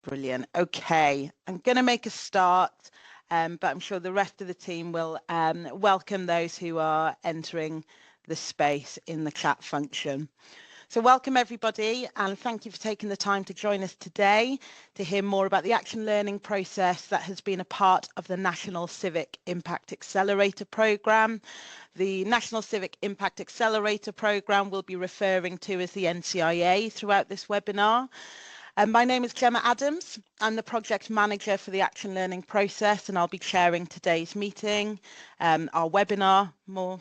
Brilliant. Okay, I'm going to make a start, but I'm sure the rest of the team will welcome those who are entering the space in the chat function. So welcome everybody, and thank you for taking the time to join us today to hear more about the action learning process that has been a part of the National Civic Impact Accelerator Programme. The National Civic Impact Accelerator Programme we'll be referring to as the NCIA throughout this webinar. My name is Gemma Adams. I'm the project manager for the action learning process, and I'll be chairing today's meeting, our webinar more.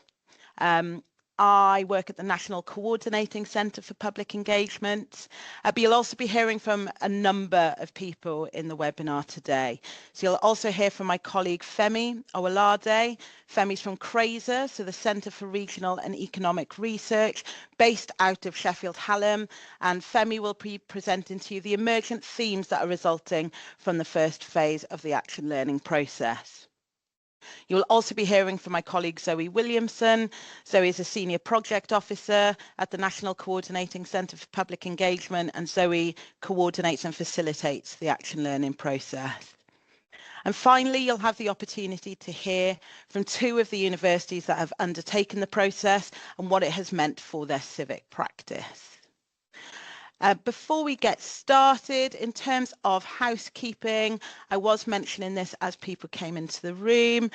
I work at the National Coordinating Centre for Public Engagement, but you'll also be hearing from a number of people in the webinar today. So you'll also hear from my colleague Femi Owolade. Femi's from CRESR, so the Centre for Regional and Economic Research, based out of Sheffield Hallam, and Femi will be presenting to you the emergent themes that are resulting from the first phase of the action learning process. You will also be hearing from my colleague Zoe Williamson. Zoe is a Senior Project Officer at the National Coordinating Centre for Public Engagement, and Zoe coordinates and facilitates the action learning process. And finally, you'll have the opportunity to hear from two of the universities that have undertaken the process and what it has meant for their civic practice. Before we get started, in terms of housekeeping, I was mentioning this as people came into the room,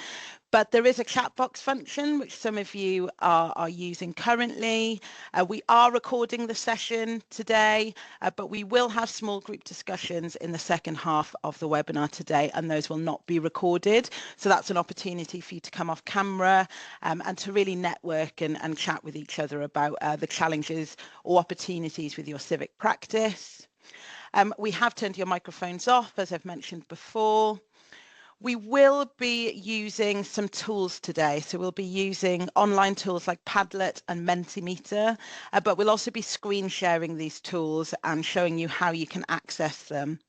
but there is a chat box function which some of you are using currently. We are recording the session today, but we will have small group discussions in the second half of the webinar today, and those will not be recorded. So that's an opportunity for you to come off camera and to really network and chat with each other about the challenges or opportunities with your civic practice. We have turned your microphones off, as I've mentioned before. We will be using some tools today. So we'll be using online tools like Padlet and Mentimeter, but we'll also be screen sharing these tools and showing you how you can access them.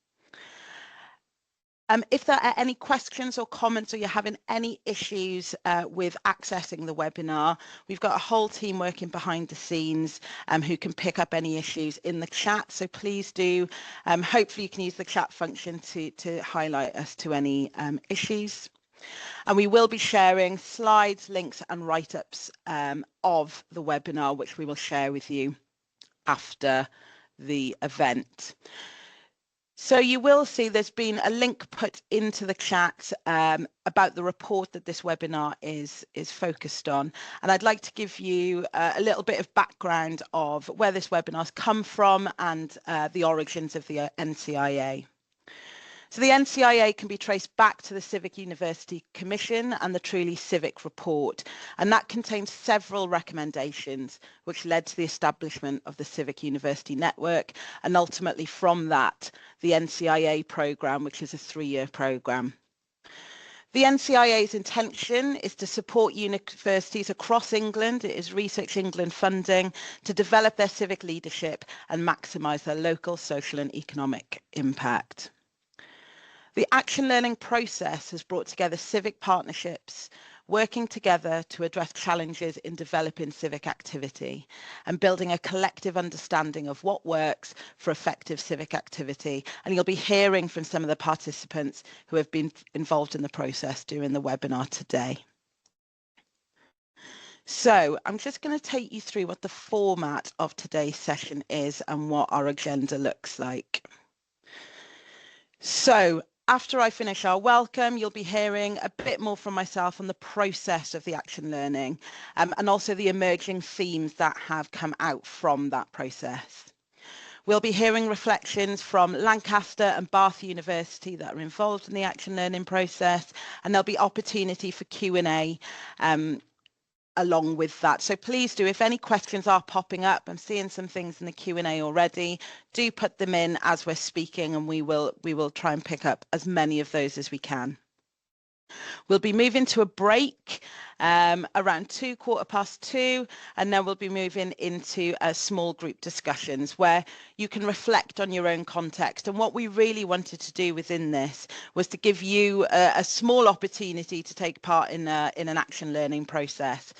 If there are any questions or comments, or you're having any issues with accessing the webinar, we've got a whole team working behind the scenes who can pick up any issues in the chat. So please do. Hopefully you can use the chat function to highlight us to any issues. And we will be sharing slides, links and write-ups of the webinar, which we will share with you after the event. So you will see there's been a link put into the chat about the report that this webinar is focused on. And I'd like to give you a little bit of background of where this webinar's come from and the origins of the NCIA. So the NCIA can be traced back to the Civic University Commission and the Truly Civic report, and that contains several recommendations which led to the establishment of the Civic University Network, and ultimately from that, the NCIA programme, which is a 3-year programme. The NCIA's intention is to support universities across England, it is Research England funding, to develop their civic leadership and maximise their local social and economic impact. The action learning process has brought together civic partnerships, working together to address challenges in developing civic activity and building a collective understanding of what works for effective civic activity. And you'll be hearing from some of the participants who have been involved in the process during the webinar today. So I'm just going to take you through what the format of today's session is and what our agenda looks like. So after I finish our welcome, you'll be hearing a bit more from myself on the process of the action learning and also the emerging themes that have come out from that process. We'll be hearing reflections from Lancaster and Bath University that are involved in the action learning process, and there'll be opportunity for Q&A along with that. So please do, if any questions are popping up, I'm seeing some things in the Q&A already, do put them in as we're speaking, and we will try and pick up as many of those as we can. We'll be moving to a break around 2:15, and then we'll be moving into small group discussions where you can reflect on your own context. And what we really wanted to do within this was to give you a small opportunity to take part in an action learning process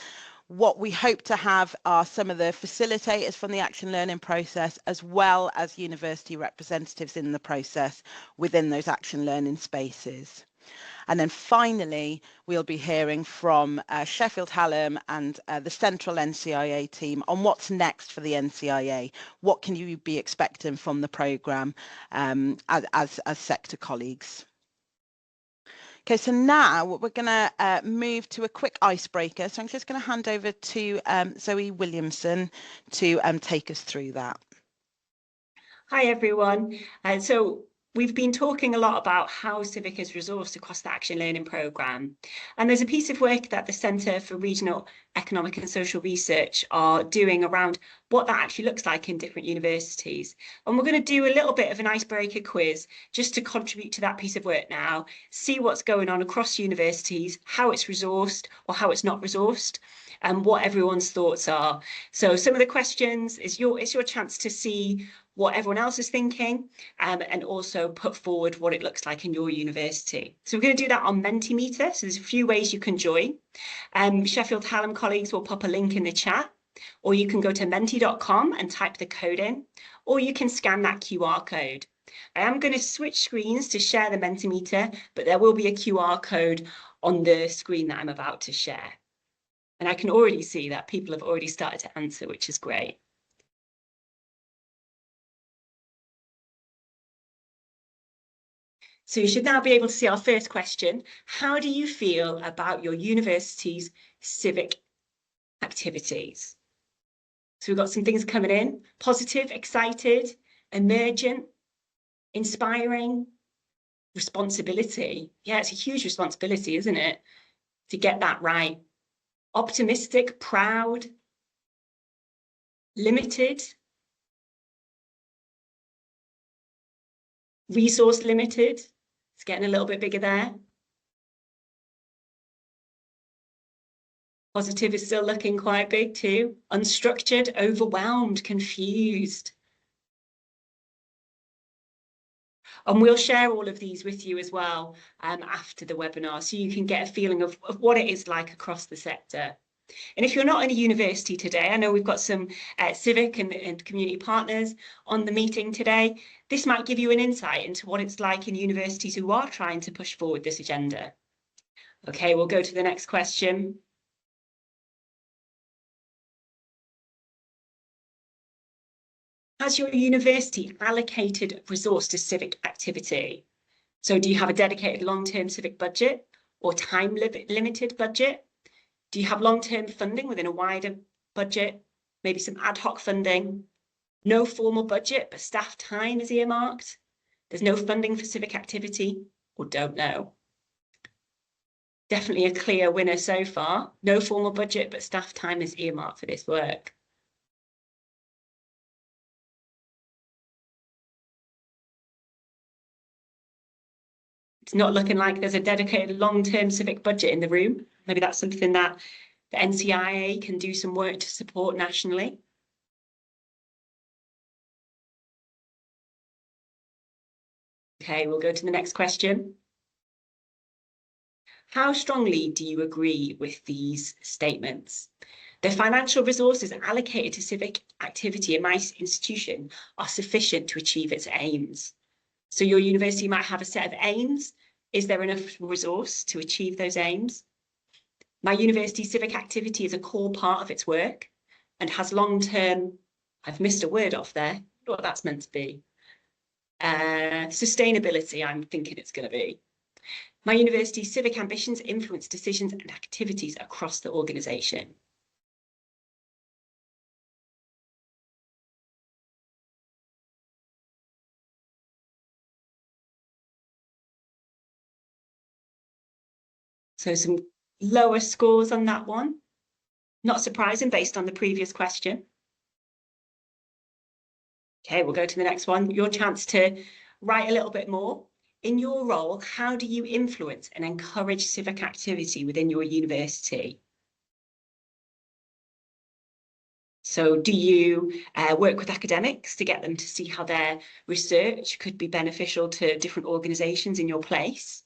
What we hope to have are some of the facilitators from the action learning process, as well as university representatives in the process within those action learning spaces. And then finally, we'll be hearing from Sheffield Hallam and the central NCIA team on what's next for the NCIA. What can you be expecting from the programme as sector colleagues? Okay, so now we're going to move to a quick icebreaker. So I'm just going to hand over to Zoe Williamson to take us through that. Hi, everyone. So we've been talking a lot about how Civic is resourced across the Action Learning Programme. And there's a piece of work that the Centre for Regional Economic and Social Research are doing around what that actually looks like in different universities. And we're going to do a little bit of an icebreaker quiz just to contribute to that piece of work now, see what's going on across universities, how it's resourced or how it's not resourced, and what everyone's thoughts are. So some of the questions is your chance to see what everyone else is thinking, and also put forward what it looks like in your university. So we're going to do that on Mentimeter. So there's a few ways you can join. Sheffield Hallam colleagues will pop a link in the chat, or you can go to menti.com and type the code in, or you can scan that QR code. I am going to switch screens to share the Mentimeter, but there will be a QR code on the screen that I'm about to share. And I can already see that people have already started to answer, which is great. So you should now be able to see our first question. How do you feel about your university's civic activities? So we've got some things coming in: positive, excited, emergent, inspiring, responsibility. Yeah, it's a huge responsibility, isn't it, to get that right. Optimistic, proud, limited, resource limited. It's getting a little bit bigger there. Positive is still looking quite big too. Unstructured, overwhelmed, confused. And we'll share all of these with you as well after the webinar, so you can get a feeling of what it is like across the sector. And if you're not in a university today, I know we've got some civic and community partners on the meeting today. This might give you an insight into what it's like in universities who are trying to push forward this agenda. Okay, we'll go to the next question. Has your university allocated resource to civic activity? So do you have a dedicated long-term civic budget or time-limited budget? Do you have long-term funding within a wider budget? Maybe some ad hoc funding? No formal budget, but staff time is earmarked? There's no funding for civic activity, or don't know? Definitely a clear winner so far. No formal budget, but staff time is earmarked for this work. It's not looking like there's a dedicated long-term civic budget in the room. Maybe that's something that the NCIA can do some work to support nationally. Okay, we'll go to the next question. How strongly do you agree with these statements? The financial resources allocated to civic activity in my institution are sufficient to achieve its aims. So your university might have a set of aims. Is there enough resource to achieve those aims? My university civic activity is a core part of its work and has long-term, I've missed a word off there, what that's meant to be. Sustainability, I'm thinking it's going to be. My university's civic ambitions influence decisions and activities across the organisation. So some lower scores on that one. Not surprising based on the previous question. Okay, we'll go to the next one. Your chance to write a little bit more. In your role, how do you influence and encourage civic activity within your university? So do you work with academics to get them to see how their research could be beneficial to different organisations in your place?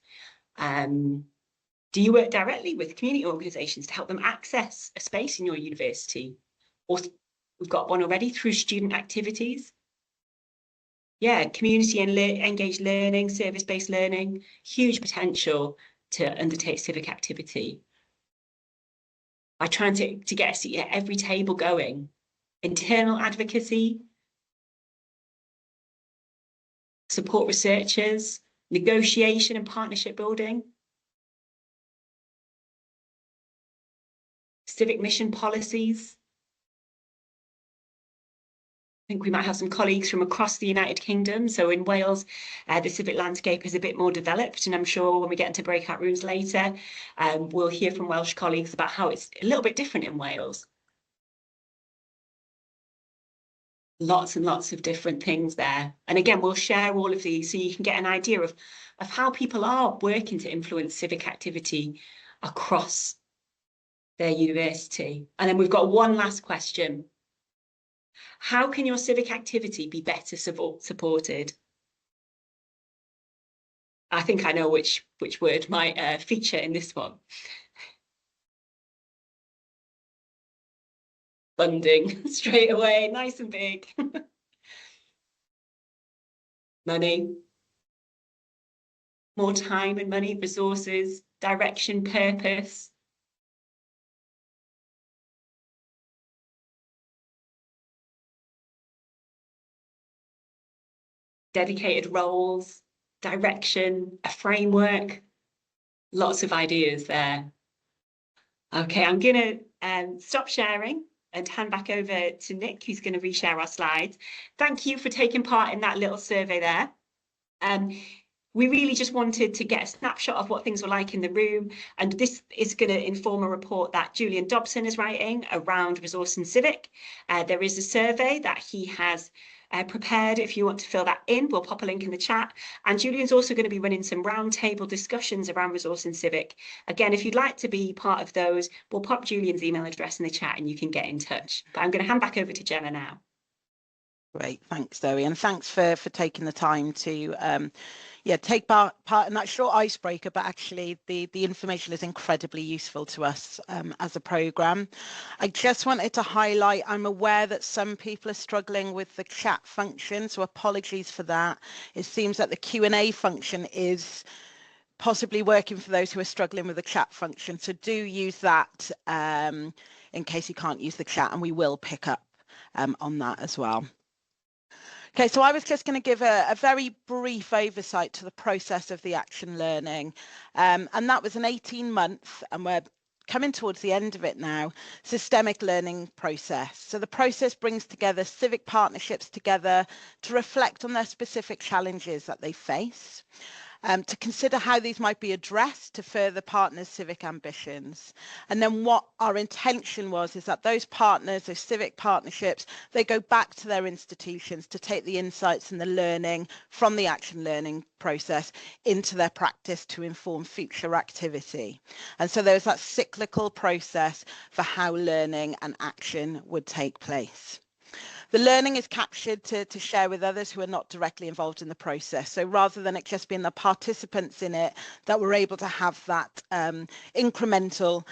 Do you work directly with community organisations to help them access a space in your university? Or we've got one already through student activities. Yeah, community and engaged learning, service-based learning, huge potential to undertake civic activity. By trying to get a seat at every table going. Internal advocacy, support researchers, negotiation and partnership building, civic mission policies. I think we might have some colleagues from across the United Kingdom. So in Wales, the civic landscape is a bit more developed. And I'm sure when we get into breakout rooms later, we'll hear from Welsh colleagues about how it's a little bit different in Wales. Lots and lots of different things there. And again, we'll share all of these so you can get an idea of how people are working to influence civic activity across their university. And then we've got one last question. How can your civic activity be better supported? I think I know which word might feature in this one. Funding, straight away, nice and big. Money. More time and money, resources, direction, purpose. Dedicated roles, direction, a framework. Lots of ideas there. Okay, I'm going to stop sharing and hand back over to Nick, who's going to reshare our slides. Thank you for taking part in that little survey there. We really just wanted to get a snapshot of what things were like in the room. And this is going to inform a report that Julian Dobson is writing around resource and civic. There is a survey that he has prepared. If you want to fill that in, we'll pop a link in the chat. And Julian's also going to be running some roundtable discussions around resource and civic. Again, if you'd like to be part of those, we'll pop Julian's email address in the chat and you can get in touch. But I'm going to hand back over to Gemma now. Great, thanks Zoe, and thanks for taking the time to take part in that short icebreaker, but actually the information is incredibly useful to us as a programme. I just wanted to highlight, I'm aware that some people are struggling with the chat function, so apologies for that. It seems that the Q&A function is possibly working for those who are struggling with the chat function, so do use that in case you can't use the chat, and we will pick up on that as well. Okay, so I was just going to give a very brief oversight to the process of the action learning, and that was an 18-month, and we're coming towards the end of it now, systemic learning process. So the process brings together civic partnerships together to reflect on their specific challenges that they face, to consider how these might be addressed to further partners' civic ambitions. And then what our intention was is that those partners, those civic partnerships, they go back to their institutions to take the insights and the learning from the action learning process into their practice to inform future activity. And so there's that cyclical process for how learning and action would take place. The learning is captured to share with others who are not directly involved in the process. So rather than it just being the participants in it, that we're able to have that incremental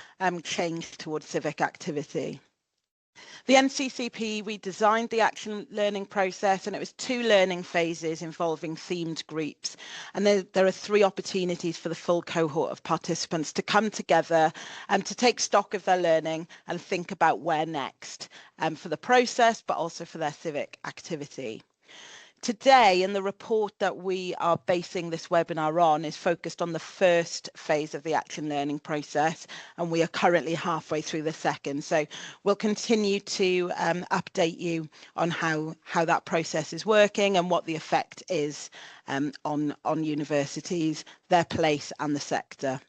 change towards civic activity. The NCCPE, we designed the action learning process, and it was 2 learning phases involving themed groups. And there are 3 opportunities for the full cohort of participants to come together and to take stock of their learning and think about where next for the process, but also for their civic activity. Today, in the report that we are basing this webinar on, is focused on the first phase of the action learning process, and we are currently halfway through the second. So we'll continue to update you on how that process is working and what the effect is on universities, their place and the sector.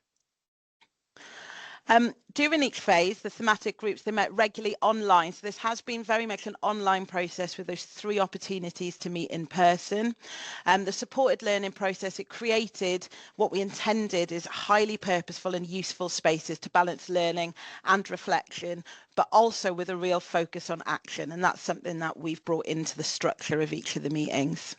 During each phase, the thematic groups, they met regularly online. So this has been very much an online process with those 3 opportunities to meet in person. The supported learning process, it created what we intended is highly purposeful and useful spaces to balance learning and reflection, but also with a real focus on action. And that's something that we've brought into the structure of each of the meetings.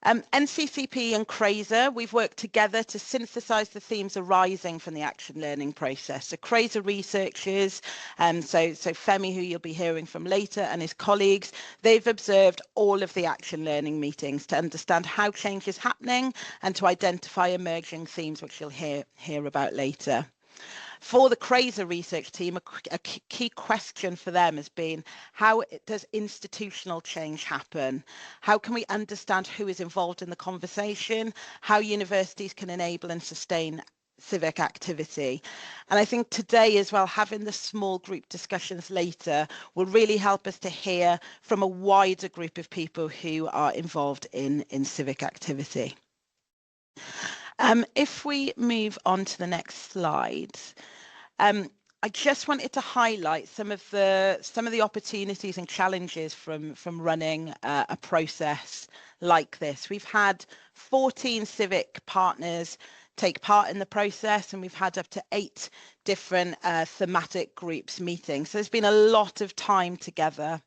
NCCPE and CRESR, we've worked together to synthesize the themes arising from the action learning process. So CRESR researchers, so Femi, who you'll be hearing from later, and his colleagues, they've observed all of the action learning meetings to understand how change is happening and to identify emerging themes, which you'll hear about later. For the CRESR research team, a key question for them has been, how does institutional change happen? How can we understand who is involved in the conversation, how universities can enable and sustain civic activity? And I think today as well, having the small group discussions later will really help us to hear from a wider group of people who are involved in civic activity. If we move on to the next slide, I just wanted to highlight some of the opportunities and challenges from running a process like this. We've had 14 civic partners take part in the process, and we've had up to 8 different thematic groups meeting. So there's been a lot of time together.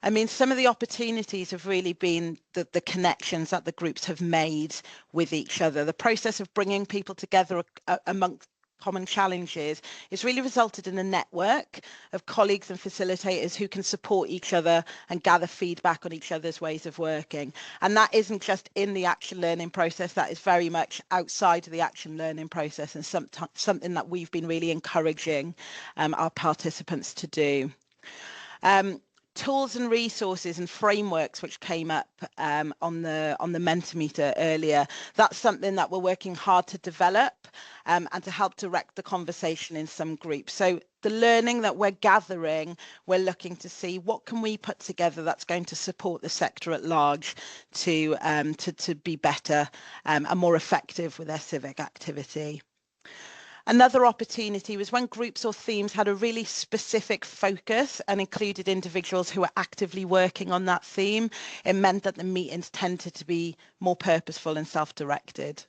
I mean, some of the opportunities have really been the connections that the groups have made with each other. The process of bringing people together amongst common challenges has really resulted in a network of colleagues and facilitators who can support each other and gather feedback on each other's ways of working. And that isn't just in the action learning process, that is very much outside of the action learning process, and something that we've been really encouraging our participants to do. Tools and resources and frameworks which came up on the Mentimeter earlier, that's something that we're working hard to develop and to help direct the conversation in some groups. So the learning that we're gathering, we're looking to see what can we put together that's going to support the sector at large to be better and more effective with their civic activity. Another opportunity was when groups or themes had a really specific focus and included individuals who were actively working on that theme. It meant that the meetings tended to be more purposeful and self-directed.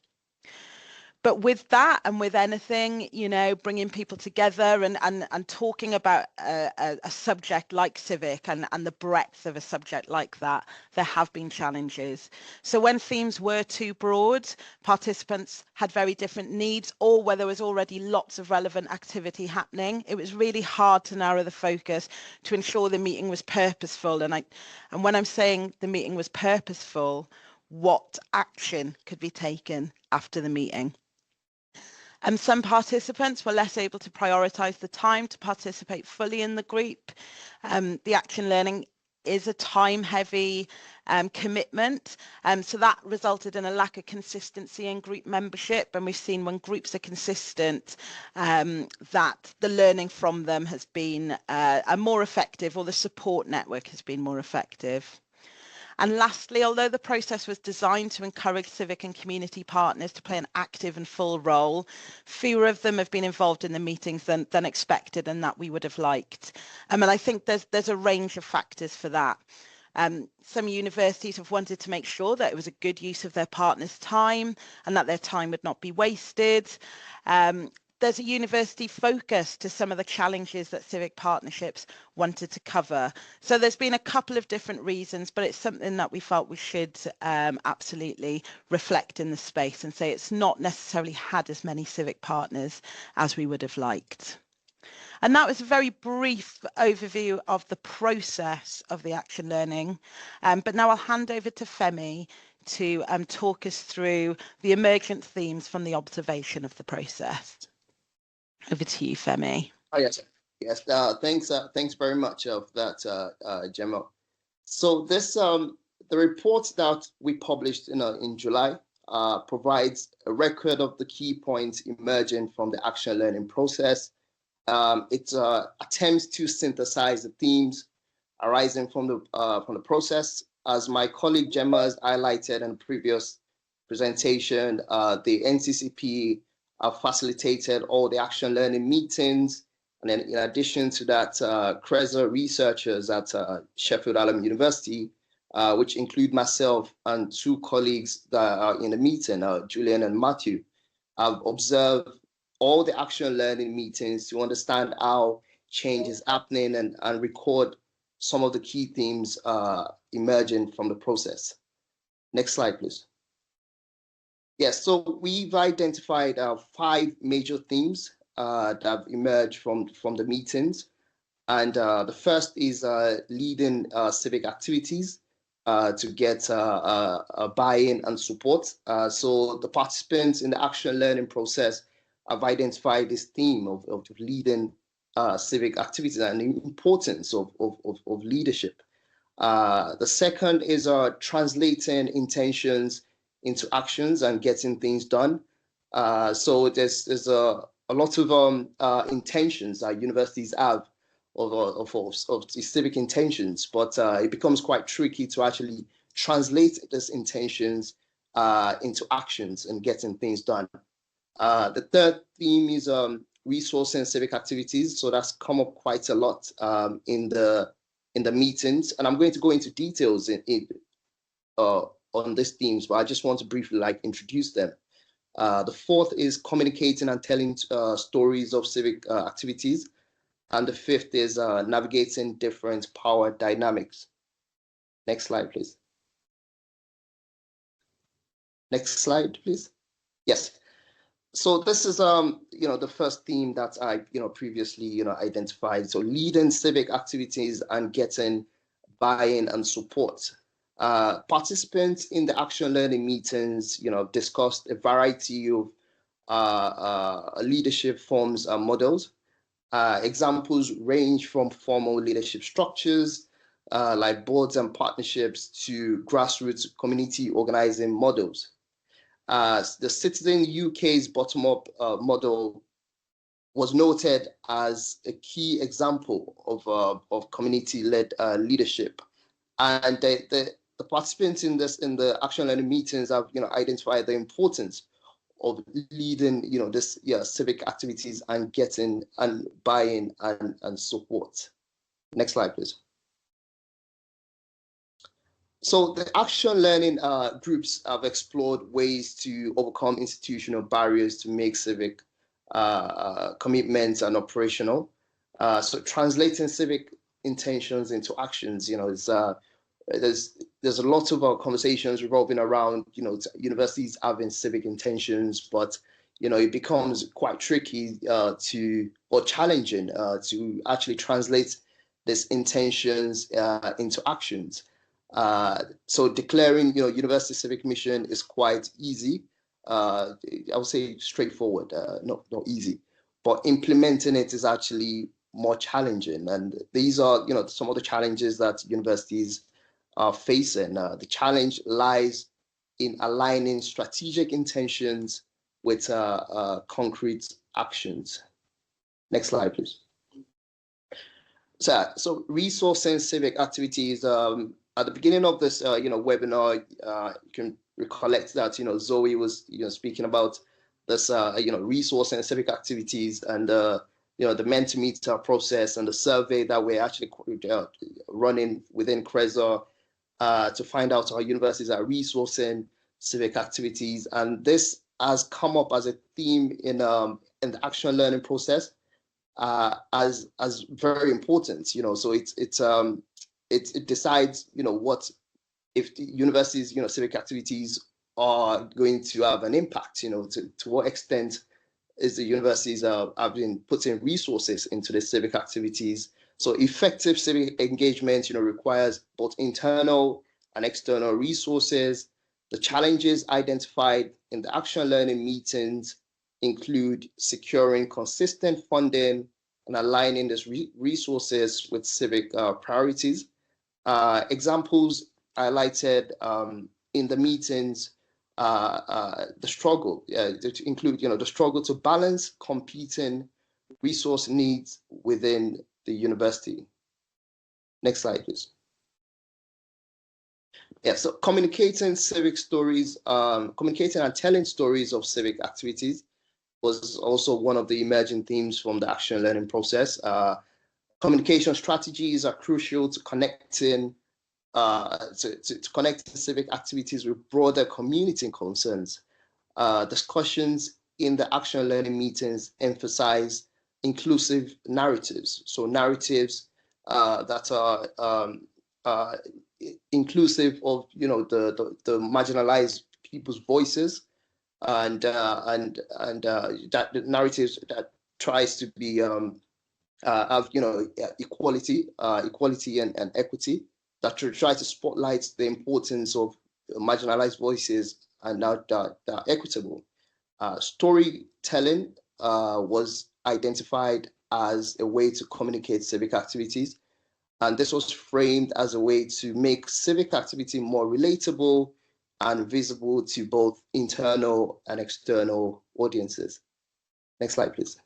But with that, and with anything, you know, bringing people together and talking about a subject like civic and the breadth of a subject like that, there have been challenges. So when themes were too broad, participants had very different needs, or where there was already lots of relevant activity happening, it was really hard to narrow the focus to ensure the meeting was purposeful. And when I'm saying the meeting was purposeful, what action could be taken after the meeting? And some participants were less able to prioritise the time to participate fully in the group. The action learning is a time-heavy commitment, so that resulted in a lack of consistency in group membership. And we've seen when groups are consistent, that the learning from them has been more effective, or the support network has been more effective. And lastly, although the process was designed to encourage civic and community partners to play an active and full role, fewer of them have been involved in the meetings than expected and that we would have liked. And I think there's a range of factors for that. Some universities have wanted to make sure that it was a good use of their partners' time and that their time would not be wasted. There's a university focus to some of the challenges that civic partnerships wanted to cover. So there's been a couple of different reasons, but it's something that we felt we should absolutely reflect in the space and say it's not necessarily had as many civic partners as we would have liked. And that was a very brief overview of the process of the action learning. But now I'll hand over to Femi to talk us through the emergent themes from the observation of the process. Over to you, Femi. Oh, yes. Yes. Thanks very much for that, Gemma. So this the report that we published in July provides a record of the key points emerging from the action learning process. It attempts to synthesize the themes arising from the process. As my colleague Gemma has highlighted in the previous presentation, the NCCPE facilitated all the action learning meetings. And then in addition to that, CRESR researchers at Sheffield Hallam University, which include myself and 2 colleagues that are in the meeting, Julian and Matthew, have observed all the action learning meetings to understand how change is happening and record some of the key themes emerging from the process. Next slide, please. Yes, so we've identified 5 major themes that have emerged from the meetings. And the first is leading civic activities to get buy-in and support. So the participants in the action learning process have identified this theme of leading civic activities and the importance of leadership. The second is translating intentions into actions and getting things done. So there's a lot of intentions that universities have of civic intentions, but it becomes quite tricky to actually translate these intentions into actions and getting things done. The third theme is resourcing civic activities. So that's come up quite a lot in the meetings, and I'm going to go into details on these themes, but I just want to briefly introduce them. The fourth is communicating and telling stories of civic activities. And the fifth is navigating different power dynamics. Next slide, please. Next slide, please. Yes. So this is the first theme that I previously identified. So leading civic activities and getting buy-in and support. Participants in the action learning meetings discussed a variety of leadership forms and models. Examples range from formal leadership structures like boards and partnerships to grassroots community organizing models. The Citizen UK's bottom-up model was noted as a key example of community-led leadership, and the participants in the action learning meetings have identified the importance of leading civic activities and getting and buy-in and support. Next slide, please. So the action learning groups have explored ways to overcome institutional barriers to make civic commitments and operational. So translating civic intentions into actions, there's a lot of conversations revolving around universities having civic intentions, but it becomes quite tricky or challenging to actually translate these intentions into actions. So declaring university civic mission is quite easy. I would say straightforward, not easy, but implementing it is actually more challenging. And these are some of the challenges that universities are facing. The challenge lies in aligning strategic intentions with concrete actions. Next slide, please. So resourcing civic activities. At the beginning of this webinar, you can recollect that Zoe was speaking about this resourcing civic activities and the Mentimeter process and the survey that we're actually running within CRESR to find out how universities are resourcing civic activities, and this has come up as a theme in the action learning process as very important. So it decides what if the universities civic activities are going to have an impact. To what extent is the universities have been putting resources into the civic activities. So effective civic engagement, requires both internal and external resources. The challenges identified in the action learning meetings include securing consistent funding and aligning these resources with civic priorities. Examples highlighted in the meetings, the struggle to include, the struggle to balance competing resource needs within the university. Next slide, please. Yeah, so communicating civic stories, communicating and telling stories of civic activities was also one of the emerging themes from the action learning process. Communication strategies are crucial to connecting to connect civic activities with broader community concerns. Discussions in the action learning meetings emphasize inclusive narratives. So narratives that are inclusive of, you know, the marginalized people's voices, and that the narratives that tries to be have, you know, equality and equity, that try to spotlight the importance of marginalized voices and that are equitable. Storytelling was identified as a way to communicate civic activities, and this was framed as a way to make civic activity more relatable and visible to both internal and external audiences. Next slide, please.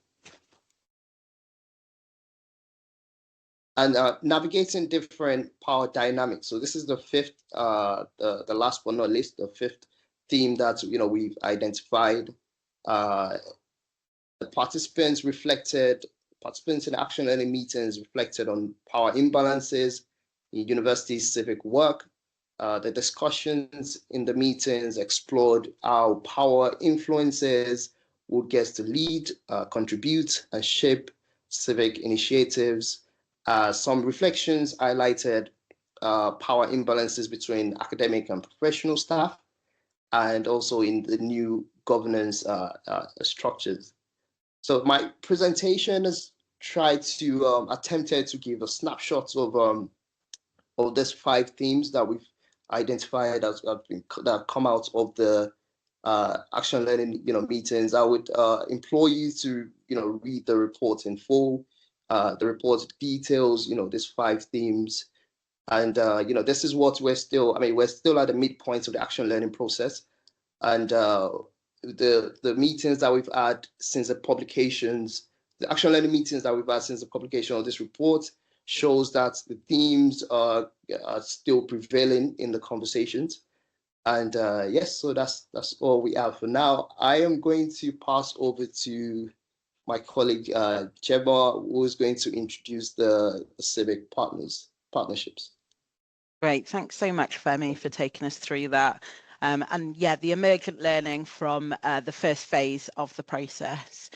And navigating different power dynamics. So this is the fifth, the last but not least, the fifth theme that, you know, we've identified. The participants in action learning meetings reflected on power imbalances in university civic work. The discussions in the meetings explored how power influences who gets to lead, contribute, and shape civic initiatives. Some reflections highlighted power imbalances between academic and professional staff, and also in the new governance structures. So my presentation has tried to attempted to give a snapshot of these 5 themes that we've identified as that come out of the action learning, you know, meetings. I would implore you to, you know, read the report in full. The report details, you know, these 5 themes, and you know, this is what we're still at the midpoint of the action learning process, and the meetings that we've had since the publications, the action learning meetings that we've had since the publication of this report shows that the themes are still prevailing in the conversations. And yes, so that's all we have for now. I am going to pass over to my colleague Gemma, who is going to introduce the civic partnerships. Great, thanks so much, Femi, for taking us through that. And yeah, the emergent learning from the first phase of the process.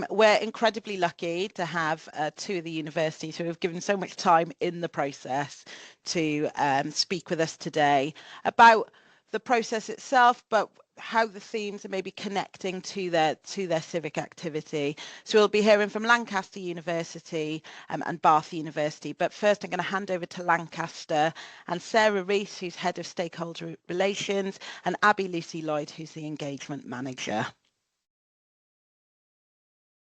We're incredibly lucky to have 2 of the universities who have given so much time in the process to speak with us today about the process itself, but how the themes are maybe connecting to their civic activity. So we'll be hearing from Lancaster University and Bath University. But first, I'm going to hand over to Lancaster and Sarah Rees, who's Head of Stakeholder Relations, and Abby Lucy Lloyd, who's the Engagement Manager.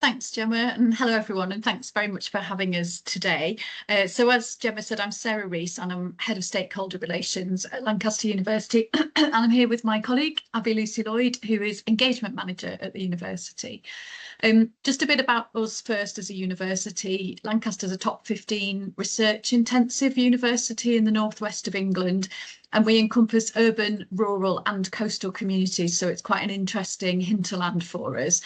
Thanks, Gemma, and hello everyone, and thanks very much for having us today. So as Gemma said, I'm Sarah Rees and I'm Head of Stakeholder Relations at Lancaster University, and I'm here with my colleague, Abby Lucy Lloyd, who is Engagement Manager at the university. Just a bit about us first as a university. Lancaster's a top 15 research intensive university in the northwest of England, and we encompass urban, rural and coastal communities, so it's quite an interesting hinterland for us.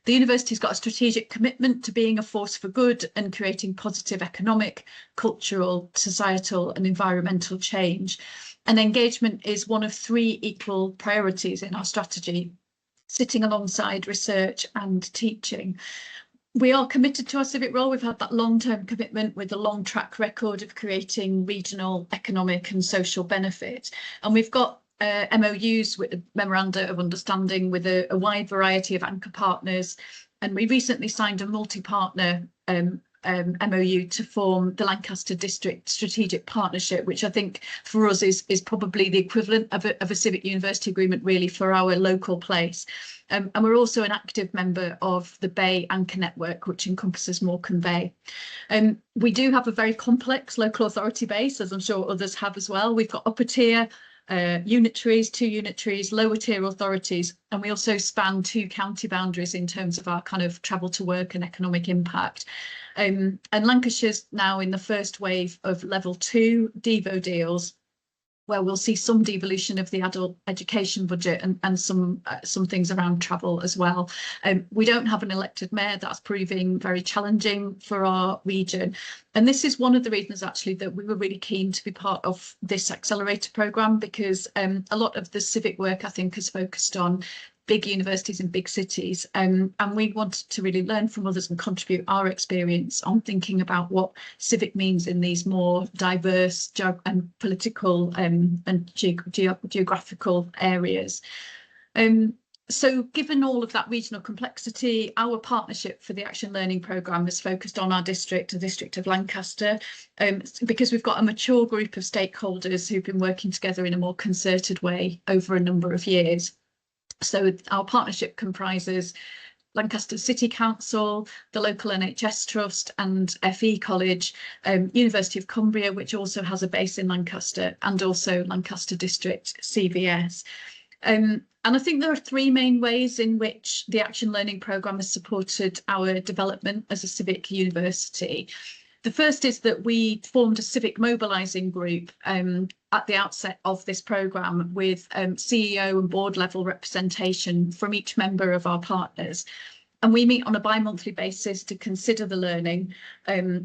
The university's got a strategic commitment to being a force for good and creating positive economic, cultural, societal and environmental change. And engagement is one of 3 equal priorities in our strategy, sitting alongside research and teaching. We are committed to our civic role. We've had that long-term commitment with a long track record of creating regional, economic and social benefit. And we've got MOUs with a memoranda of understanding with a wide variety of anchor partners, and we recently signed a multi-partner MOU to form the Lancaster District Strategic Partnership, which I think for us is probably the equivalent of a civic university agreement really for our local place. And we're also an active member of the Bay Anchor Network, which encompasses Morecambe Bay. We do have a very complex local authority base, as I'm sure others have as well. We've got upper tier unitaries, 2 unitaries, lower tier authorities, and we also span 2 county boundaries in terms of our kind of travel to work and economic impact. And Lancashire's now in the first wave of level 2 Devo deals, where we'll see some devolution of the adult education budget and some things around travel as well. We don't have an elected mayor. That's proving very challenging for our region. And this is one of the reasons actually that we were really keen to be part of this accelerator programme, because a lot of the civic work I think is focused on big universities in big cities, and we wanted to really learn from others and contribute our experience on thinking about what civic means in these more diverse and political and geographical areas. So given all of that regional complexity, our partnership for the Action Learning Programme is focused on our district, the District of Lancaster, because we've got a mature group of stakeholders who've been working together in a more concerted way over a number of years. So our partnership comprises Lancaster City Council, the local NHS Trust and FE College, University of Cumbria, which also has a base in Lancaster, and also Lancaster District CVS. And I think there are three main ways in which the Action Learning Programme has supported our development as a civic university. The first is that we formed a civic mobilising group at the outset of this programme with CEO and board level representation from each member of our partners. And we meet on a bi-monthly basis to consider the learning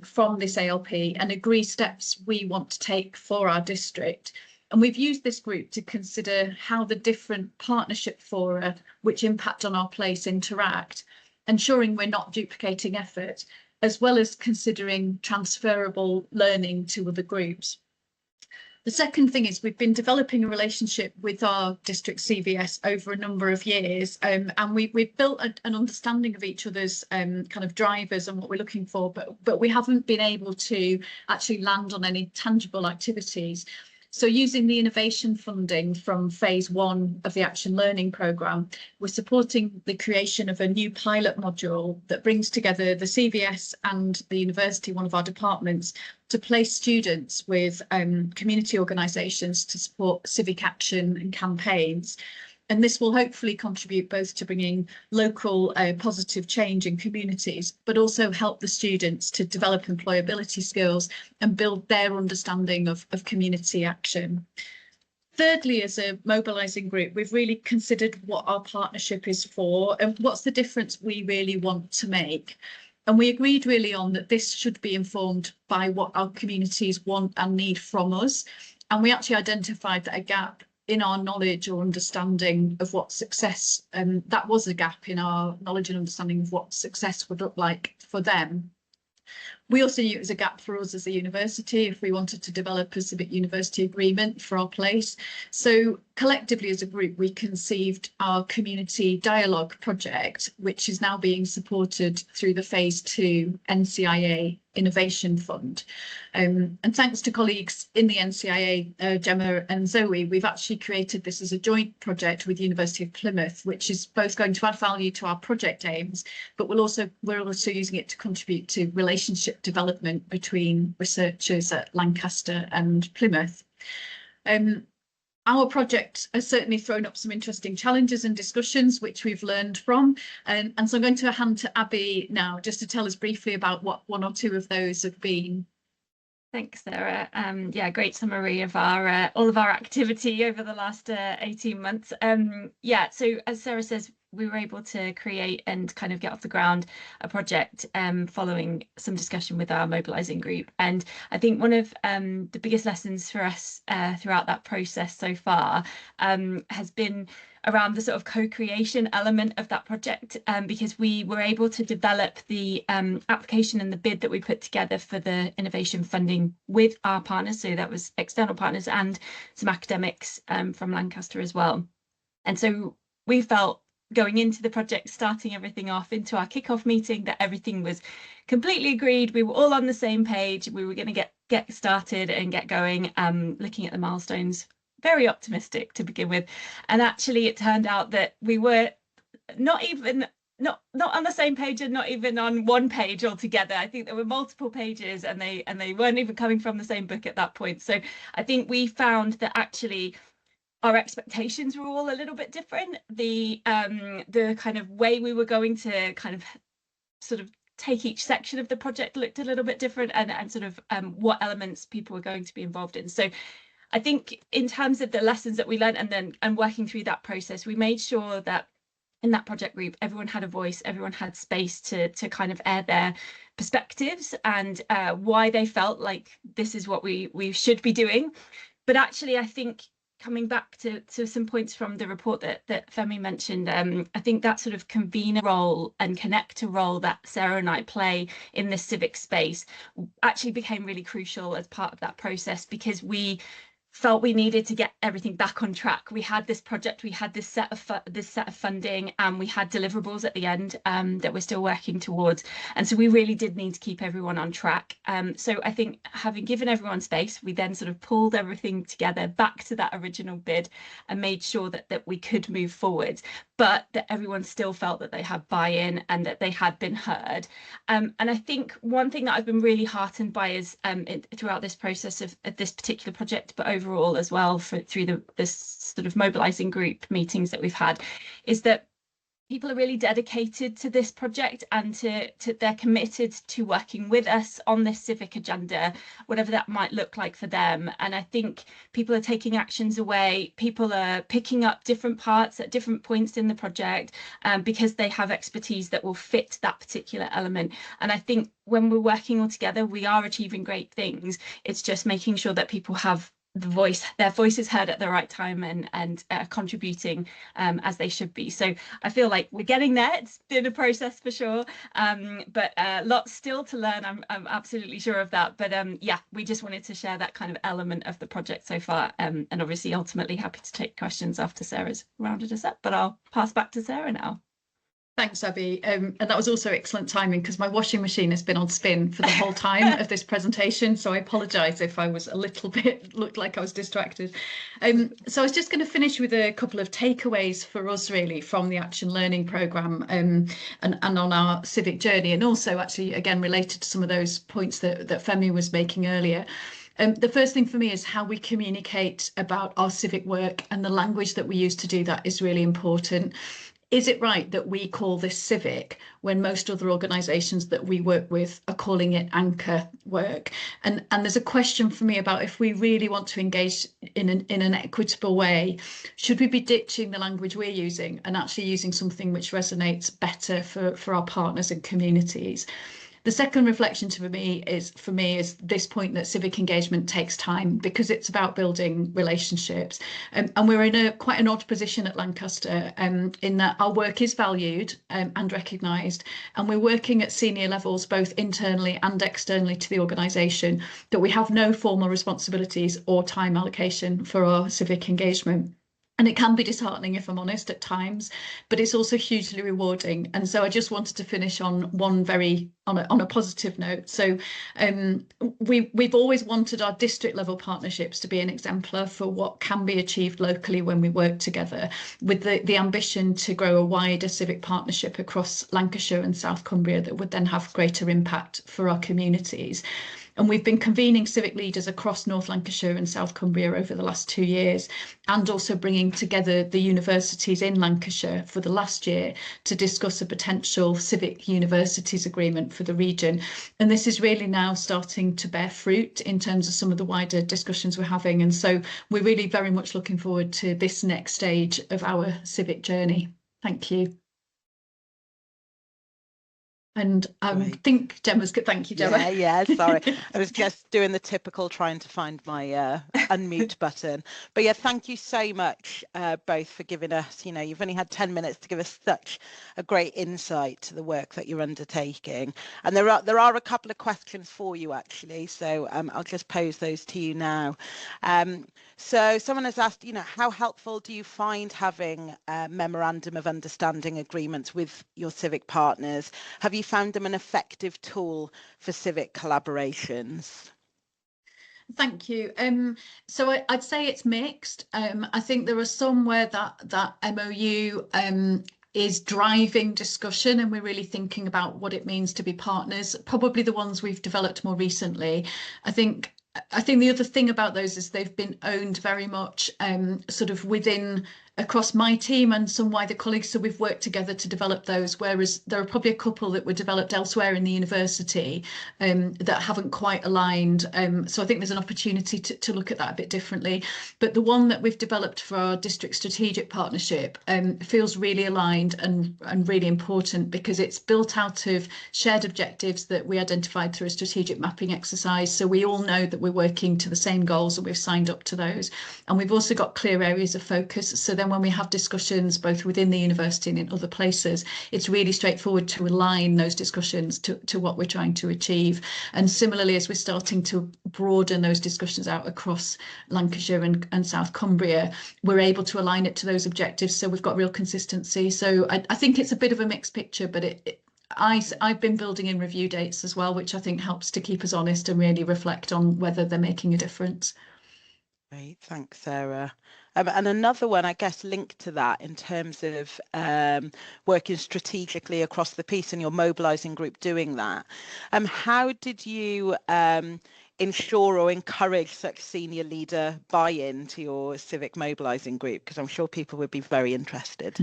from this ALP and agree steps we want to take for our district. And we've used this group to consider how the different partnership fora which impact on our place interact, ensuring we're not duplicating effort, as well as considering transferable learning to other groups. The second thing is we've been developing a relationship with our district CVS over a number of years, and we've built an understanding of each other's kind of drivers and what we're looking for, but we haven't been able to actually land on any tangible activities. So using the innovation funding from phase 1 of the Action Learning Programme, we're supporting the creation of a new pilot module that brings together the CVS and the university, one of our departments, to place students with community organisations to support civic action and campaigns. And this will hopefully contribute both to bringing local positive change in communities, but also help the students to develop employability skills and build their understanding of community action. Thirdly, as a mobilising group, we've really considered what our partnership is for and what's the difference we really want to make. And we agreed really on that this should be informed by what our communities want and need from us. And we actually identified that a gap in our knowledge or understanding of what success, and that was a gap in our knowledge and understanding of what success would look like for them. We also knew it was a gap for us as a university if we wanted to develop a civic university agreement for our place. So collectively as a group, we conceived our community dialogue project, which is now being supported through the phase 2 NCIA Innovation Fund. And thanks to colleagues in the NCIA, Gemma and Zoe, we've actually created this as a joint project with University of Plymouth, which is both going to add value to our project aims, but we're also using it to contribute to relationship development between researchers at Lancaster and Plymouth. Our project has certainly thrown up some interesting challenges and discussions, which we've learned from. And so I'm going to hand to Abby now, just to tell us briefly about what one or two of those have been. Thanks, Sarah. Yeah, great summary of our all of our activity over the last 18 months. Yeah, so as Sarah says, we were able to create and kind of get off the ground a project following some discussion with our mobilising group. And I think one of the biggest lessons for us throughout that process so far has been around the sort of co-creation element of that project, because we were able to develop the application and the bid that we put together for the innovation funding with our partners. So that was external partners and some academics from Lancaster as well. And so we felt going into the project, starting everything off into our kickoff meeting, that everything was completely agreed. We were all on the same page. We were going to get started and get going, looking at the milestones, very optimistic to begin with. And actually it turned out that we were not on the same page and not even on one page altogether. I think there were multiple pages and they weren't even coming from the same book at that point. So I think we found that actually our expectations were all a little bit different. The kind of way we were going to kind of sort of take each section of the project looked a little bit different, and sort of what elements people were going to be involved in. So I think in terms of the lessons that we learned and working through that process, we made sure that in that project group, everyone had a voice, everyone had space to kind of air their perspectives and why they felt like this is what we should be doing. But actually, I think coming back to some points from the report that Femi mentioned, I think that sort of convener role and connector role that Sarah and I play in this civic space actually became really crucial as part of that process, because we felt we needed to get everything back on track. We had this project, we had this set of funding, and we had deliverables at the end that we're still working towards. And so we really did need to keep everyone on track. So I think having given everyone space, we then sort of pulled everything together back to that original bid and made sure that we could move forward, but that everyone still felt that they had buy-in and that they had been heard. And I think one thing that I've been really heartened by is throughout this process of this particular project, but overall as well through this sort of mobilising group meetings that we've had, is that people are really dedicated to this project, and they're committed to working with us on this civic agenda, whatever that might look like for them. And I think people are taking actions away, people are picking up different parts at different points in the project because they have expertise that will fit that particular element. And I think when we're working all together, we are achieving great things. It's just making sure that people have their voice is heard at the right time and contributing as they should be. So I feel like we're getting there. It's been a process for sure, but lots still to learn. I'm absolutely sure of that. But yeah, we just wanted to share that kind of element of the project so far, and obviously ultimately happy to take questions after Sarah's rounded us up, but I'll pass back to Sarah now. Thanks, Abby. And that was also excellent timing, because my washing machine has been on spin for the whole time of this presentation. So I apologise if I was a little bit, looked like I was distracted. So I was just going to finish with a couple of takeaways for us really from the Action Learning Programme and on our civic journey, and also actually again related to some of those points that Femi was making earlier. The first thing for me is how we communicate about our civic work, and the language that we use to do that is really important. Is it right that we call this civic when most other organisations that we work with are calling it anchor work? And there's a question for me about, if we really want to engage in an equitable way, should we be ditching the language we're using and actually using something which resonates better for our partners and communities? The second reflection for me is this point that civic engagement takes time, because it's about building relationships. And we're in quite an odd position at Lancaster in that our work is valued and recognised, and we're working at senior levels, both internally and externally to the organisation, that we have no formal responsibilities or time allocation for our civic engagement. And it can be disheartening, if I'm honest, at times, but it's also hugely rewarding. And so I just wanted to finish on a positive note. So we've always wanted our district level partnerships to be an exemplar for what can be achieved locally when we work together, with the ambition to grow a wider civic partnership across Lancashire and South Cumbria that would then have greater impact for our communities. And we've been convening civic leaders across North Lancashire and South Cumbria over the last 2 years, and also bringing together the universities in Lancashire for the last year to discuss a potential civic universities agreement for the region. And this is really now starting to bear fruit in terms of some of the wider discussions we're having. And so we're really very much looking forward to this next stage of our civic journey. Thank you. And I think Gemma's good. Thank you, Gemma. Yeah, sorry. I was just doing the typical trying to find my unmute button. But yeah, thank you so much both for giving us, you've only had 10 minutes to give us such a great insight to the work that you're undertaking. And there are a couple of questions for you actually. So I'll just pose those to you now. So someone has asked, how helpful do you find having a memorandum of understanding agreements with your civic partners? Have you found them an effective tool for civic collaborations? Thank you. So I'd say it's mixed. I think there are some where that MOU is driving discussion, and we're really thinking about what it means to be partners. Probably the ones we've developed more recently. I think the other thing about those is they've been owned very much sort of within across my team and some wider colleagues, so we've worked together to develop those, whereas there are probably a couple that were developed elsewhere in the university that haven't quite aligned. So I think there's an opportunity to look at that a bit differently. But the one that we've developed for our district strategic partnership feels really aligned and really important, because it's built out of shared objectives that we identified through a strategic mapping exercise. So we all know that we're working to the same goals and we've signed up to those. And we've also got clear areas of focus. So then when we have discussions both within the university and in other places, it's really straightforward to align those discussions to what we're trying to achieve. And similarly, as we're starting to broaden those discussions out across Lancashire and South Cumbria, we're able to align it to those objectives. So we've got real consistency. So I think it's a bit of a mixed picture, but I've been building in review dates as well, which I think helps to keep us honest and really reflect on whether they're making a difference. Great, thanks, Sarah. And another one, I guess, linked to that in terms of working strategically across the piece and your mobilising group doing that. How did you ensure or encourage such senior leader buy-in to your civic mobilising group? Because I'm sure people would be very interested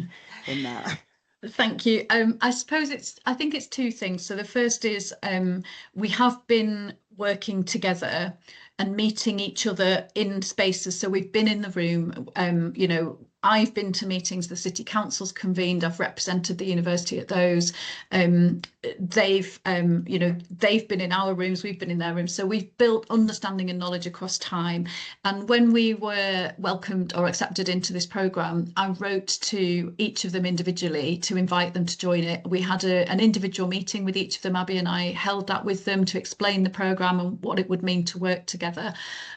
in that. Thank you. I suppose I think it's two things. So the first is we have been working together and meeting each other in spaces. So we've been in the room, you know, I've been to meetings the city council's convened, I've represented the university at those. They've you know, they've been in our rooms, we've been in their rooms. So we've built understanding and knowledge across time. And when we were welcomed or accepted into this programme, I wrote to each of them individually to invite them to join it. We had an individual meeting with each of them. Abby and I held that with them to explain the programme and what it would mean to work together.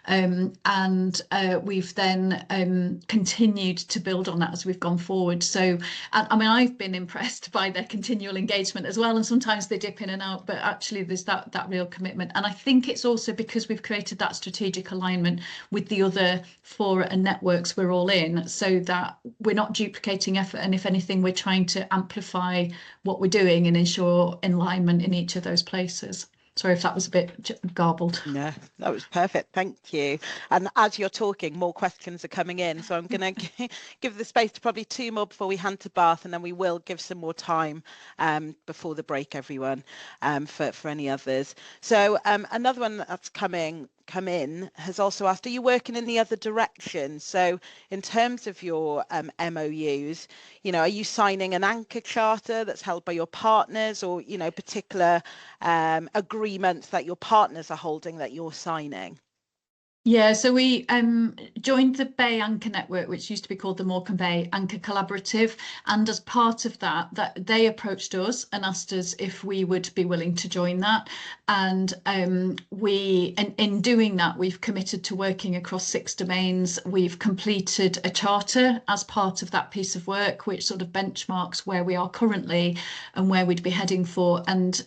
And we've then continued to build on that as we've gone forward. So, I mean, I've been impressed by their continual engagement as well. And sometimes they dip in and out, but actually there's that real commitment. And I think it's also because we've created that strategic alignment with the other fora and networks we're all in, so that we're not duplicating effort. And if anything, we're trying to amplify what we're doing and ensure alignment in each of those places. Sorry if that was a bit garbled. No, that was perfect. Thank you. And as you're talking, more questions are coming in. So I'm going to give the space to probably two more before we hand to Bath, and then we will give some more time before the break, everyone, for any others. So another one that's come in has also asked, are you working in the other direction? So in terms of your MOUs, you know, are you signing an anchor charter that's held by your partners, or, you know, particular agreements that your partners are holding that you're signing? Yeah, so we joined the Bay Anchor Network, which used to be called the Morecambe Bay Anchor Collaborative. And as part of that they approached us and asked us if we would be willing to join that. And in doing that, we've committed to working across 6 domains. We've completed a charter as part of that piece of work, which sort of benchmarks where we are currently and where we'd be heading for. And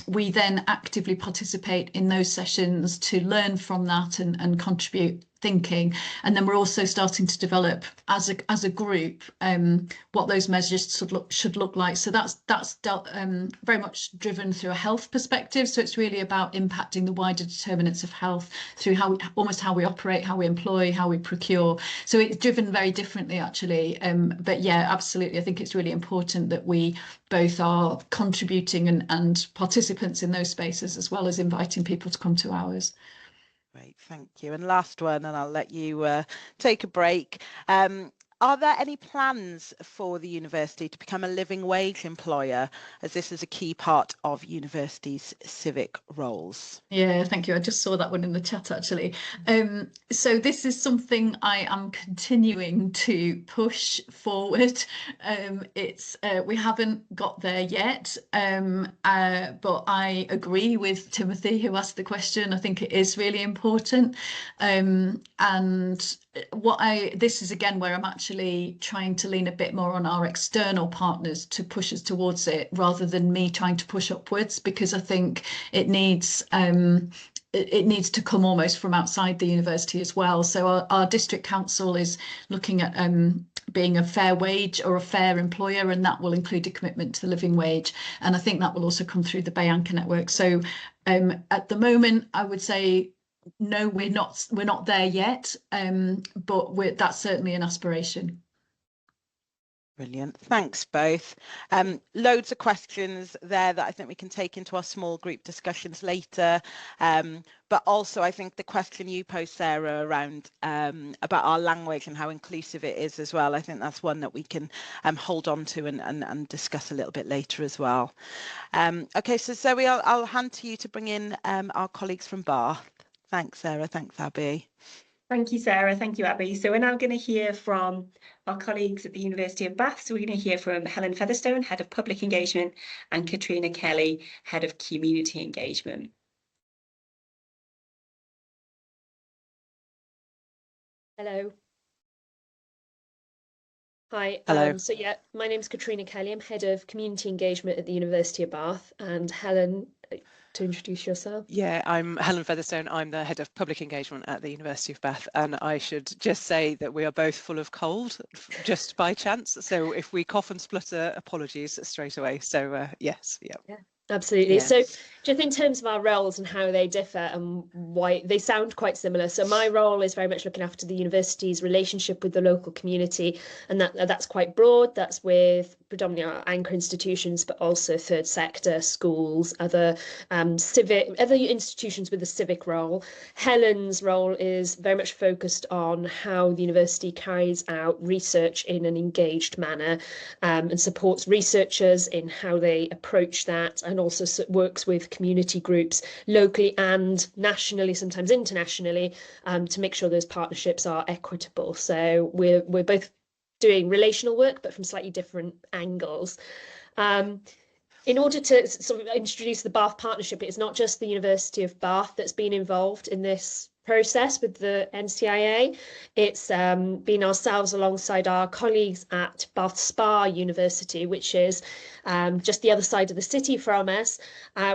we then actively participate in those sessions to learn from that and contribute thinking. And then we're also starting to develop as a group what those measures should look like. So that's very much driven through a health perspective. So it's really about impacting the wider determinants of health through how we operate, how we employ, how we procure. So it's driven very differently, actually. But yeah, absolutely. I think it's really important that we both are contributing and participants in those spaces, as well as inviting people to come to ours. Great, thank you. And last one, and I'll let you take a break. Are there any plans for the university to become a living wage employer, as this is a key part of universities' civic roles? Yeah, thank you. I just saw that one in the chat, actually. So this is something I am continuing to push forward. We haven't got there yet, but I agree with Timothy, who asked the question. I think it is really important. And this is again where I'm actually trying to lean a bit more on our external partners to push us towards it, rather than me trying to push upwards, because I think it needs to come almost from outside the university as well. So our district council is looking at being a fair wage or a fair employer, and that will include a commitment to the living wage. And I think that will also come through the Bay Anchor Network. So at the moment, I would say, no, we're not there yet, but that's certainly an aspiration. Brilliant. Thanks both. Loads of questions there that I think we can take into our small group discussions later. But also I think the question you posed, Sarah, around about our language and how inclusive it is as well. I think that's one that we can hold on to and discuss a little bit later as well. Okay, so Zoe, I'll hand to you to bring in our colleagues from Bath. Thanks, Sarah. Thanks, Abby. Thank you, Sarah. Thank you, Abby. So we're now going to hear from our colleagues at the University of Bath. So we're going to hear from Helen Featherstone, Head of Public Engagement, and Katrina Kelly, Head of Community Engagement. Hello. Hi. Hello. So yeah, my name's Katrina Kelly. I'm Head of Community Engagement at the University of Bath. And Helen, to introduce yourself. Yeah, I'm Helen Featherstone. I'm the Head of Public Engagement at the University of Bath, and I should just say that we are both full of cold, just by chance. So if we cough and splutter, apologies straight away. So yes, yeah. Absolutely. Yeah. So just in terms of our roles and how they differ and why they sound quite similar. So my role is very much looking after the university's relationship with the local community, and that's quite broad. That's with predominantly our anchor institutions, but also third sector, schools, other institutions with a civic role. Helen's role is very much focused on how the university carries out research in an engaged manner, and supports researchers in how they approach that, and also works with community groups locally and nationally, sometimes internationally, to make sure those partnerships are equitable. So we're both doing relational work, but from slightly different angles. In order to sort of introduce the Bath Partnership, it's not just the University of Bath that's been involved in this process with the NCIA. It's been ourselves alongside our colleagues at Bath Spa University, which is just the other side of the city from us.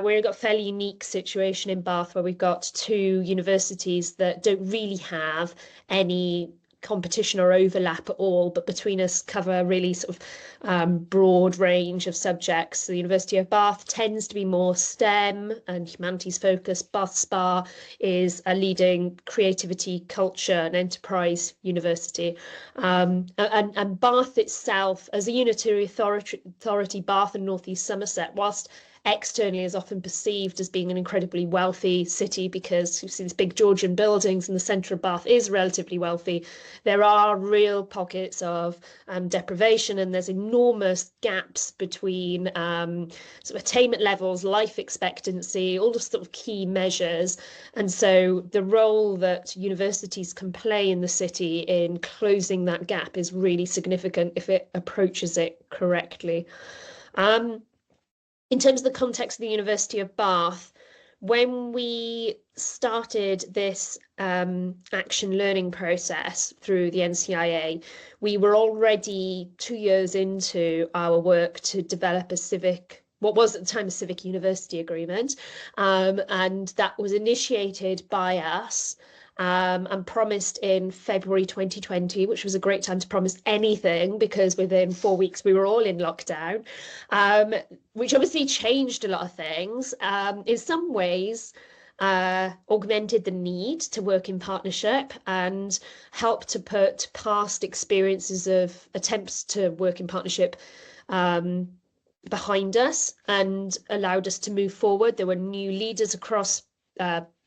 We've got a fairly unique situation in Bath where we've got two universities that don't really have any competition or overlap at all, but between us cover a really sort of broad range of subjects. The University of Bath tends to be more STEM and humanities focused. Bath Spa is a leading creativity, culture and enterprise university. And Bath itself, as a unitary authority, Bath and North East Somerset, whilst externally is often perceived as being an incredibly wealthy city because you see these big Georgian buildings and the centre of Bath is relatively wealthy, there are real pockets of deprivation, and there's enormous gaps between sort of attainment levels, life expectancy, all the sort of key measures. And so the role that universities can play in the city in closing that gap is really significant if it approaches it correctly. In terms of the context of the University of Bath, when we started this action learning process through the NCIA, we were already 2 years into our work to develop a civic, what was at the time a civic university agreement, and that was initiated by us and promised in February 2020, which was a great time to promise anything because within 4 weeks we were all in lockdown, which obviously changed a lot of things. In some ways, augmented the need to work in partnership and helped to put past experiences of attempts to work in partnership behind us and allowed us to move forward. There were new leaders across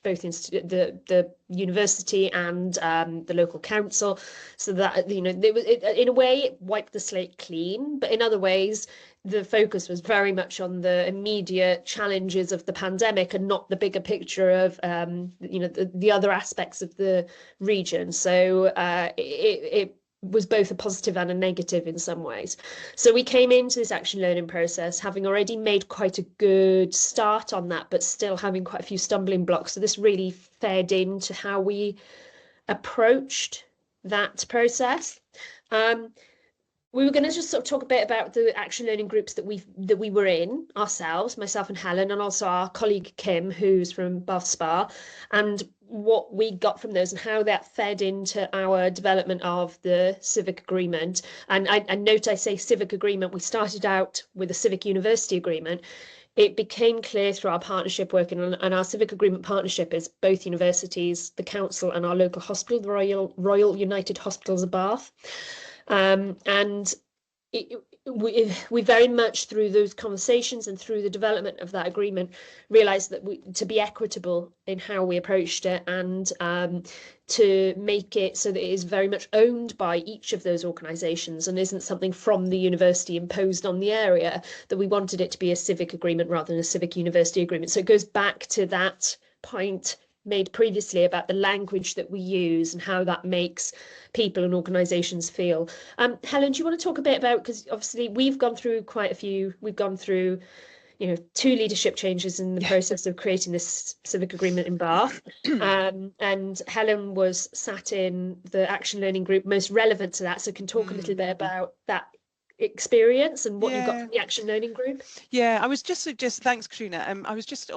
both the university and the local council, so that in a way it wiped the slate clean, but in other ways the focus was very much on the immediate challenges of the pandemic and not the bigger picture of the other aspects of the region. So it was both a positive and a negative in some ways. So we came into this action learning process having already made quite a good start on that, but still having quite a few stumbling blocks. So this really fed into how we approached that process. We were going to just sort of talk a bit about the action learning groups that we were in ourselves, myself and Helen, and also our colleague Kim, who's from Bath Spa, and what we got from those and how that fed into our development of the civic agreement. And I note I say civic agreement, we started out with a civic university agreement. It became clear through our partnership work, and our civic agreement partnership is both universities, the council and our local hospital, the Royal United Hospitals of Bath. And we very much, through those conversations and through the development of that agreement, realised that to be equitable in how we approached it, and to make it so that it is very much owned by each of those organisations and isn't something from the university imposed on the area, that we wanted it to be a civic agreement rather than a civic university agreement. So it goes back to that point made previously about the language that we use and how that makes people and organisations feel. Helen, do you want to talk a bit about, because obviously we've gone through quite a few, we've gone through, you know, 2 leadership changes in the process of creating this civic agreement in Bath. And Helen was sat in the action learning group most relevant to that, so can talk a little bit about that experience and what you got from the action learning group. Yeah, I was just thanks, Katrina. I was just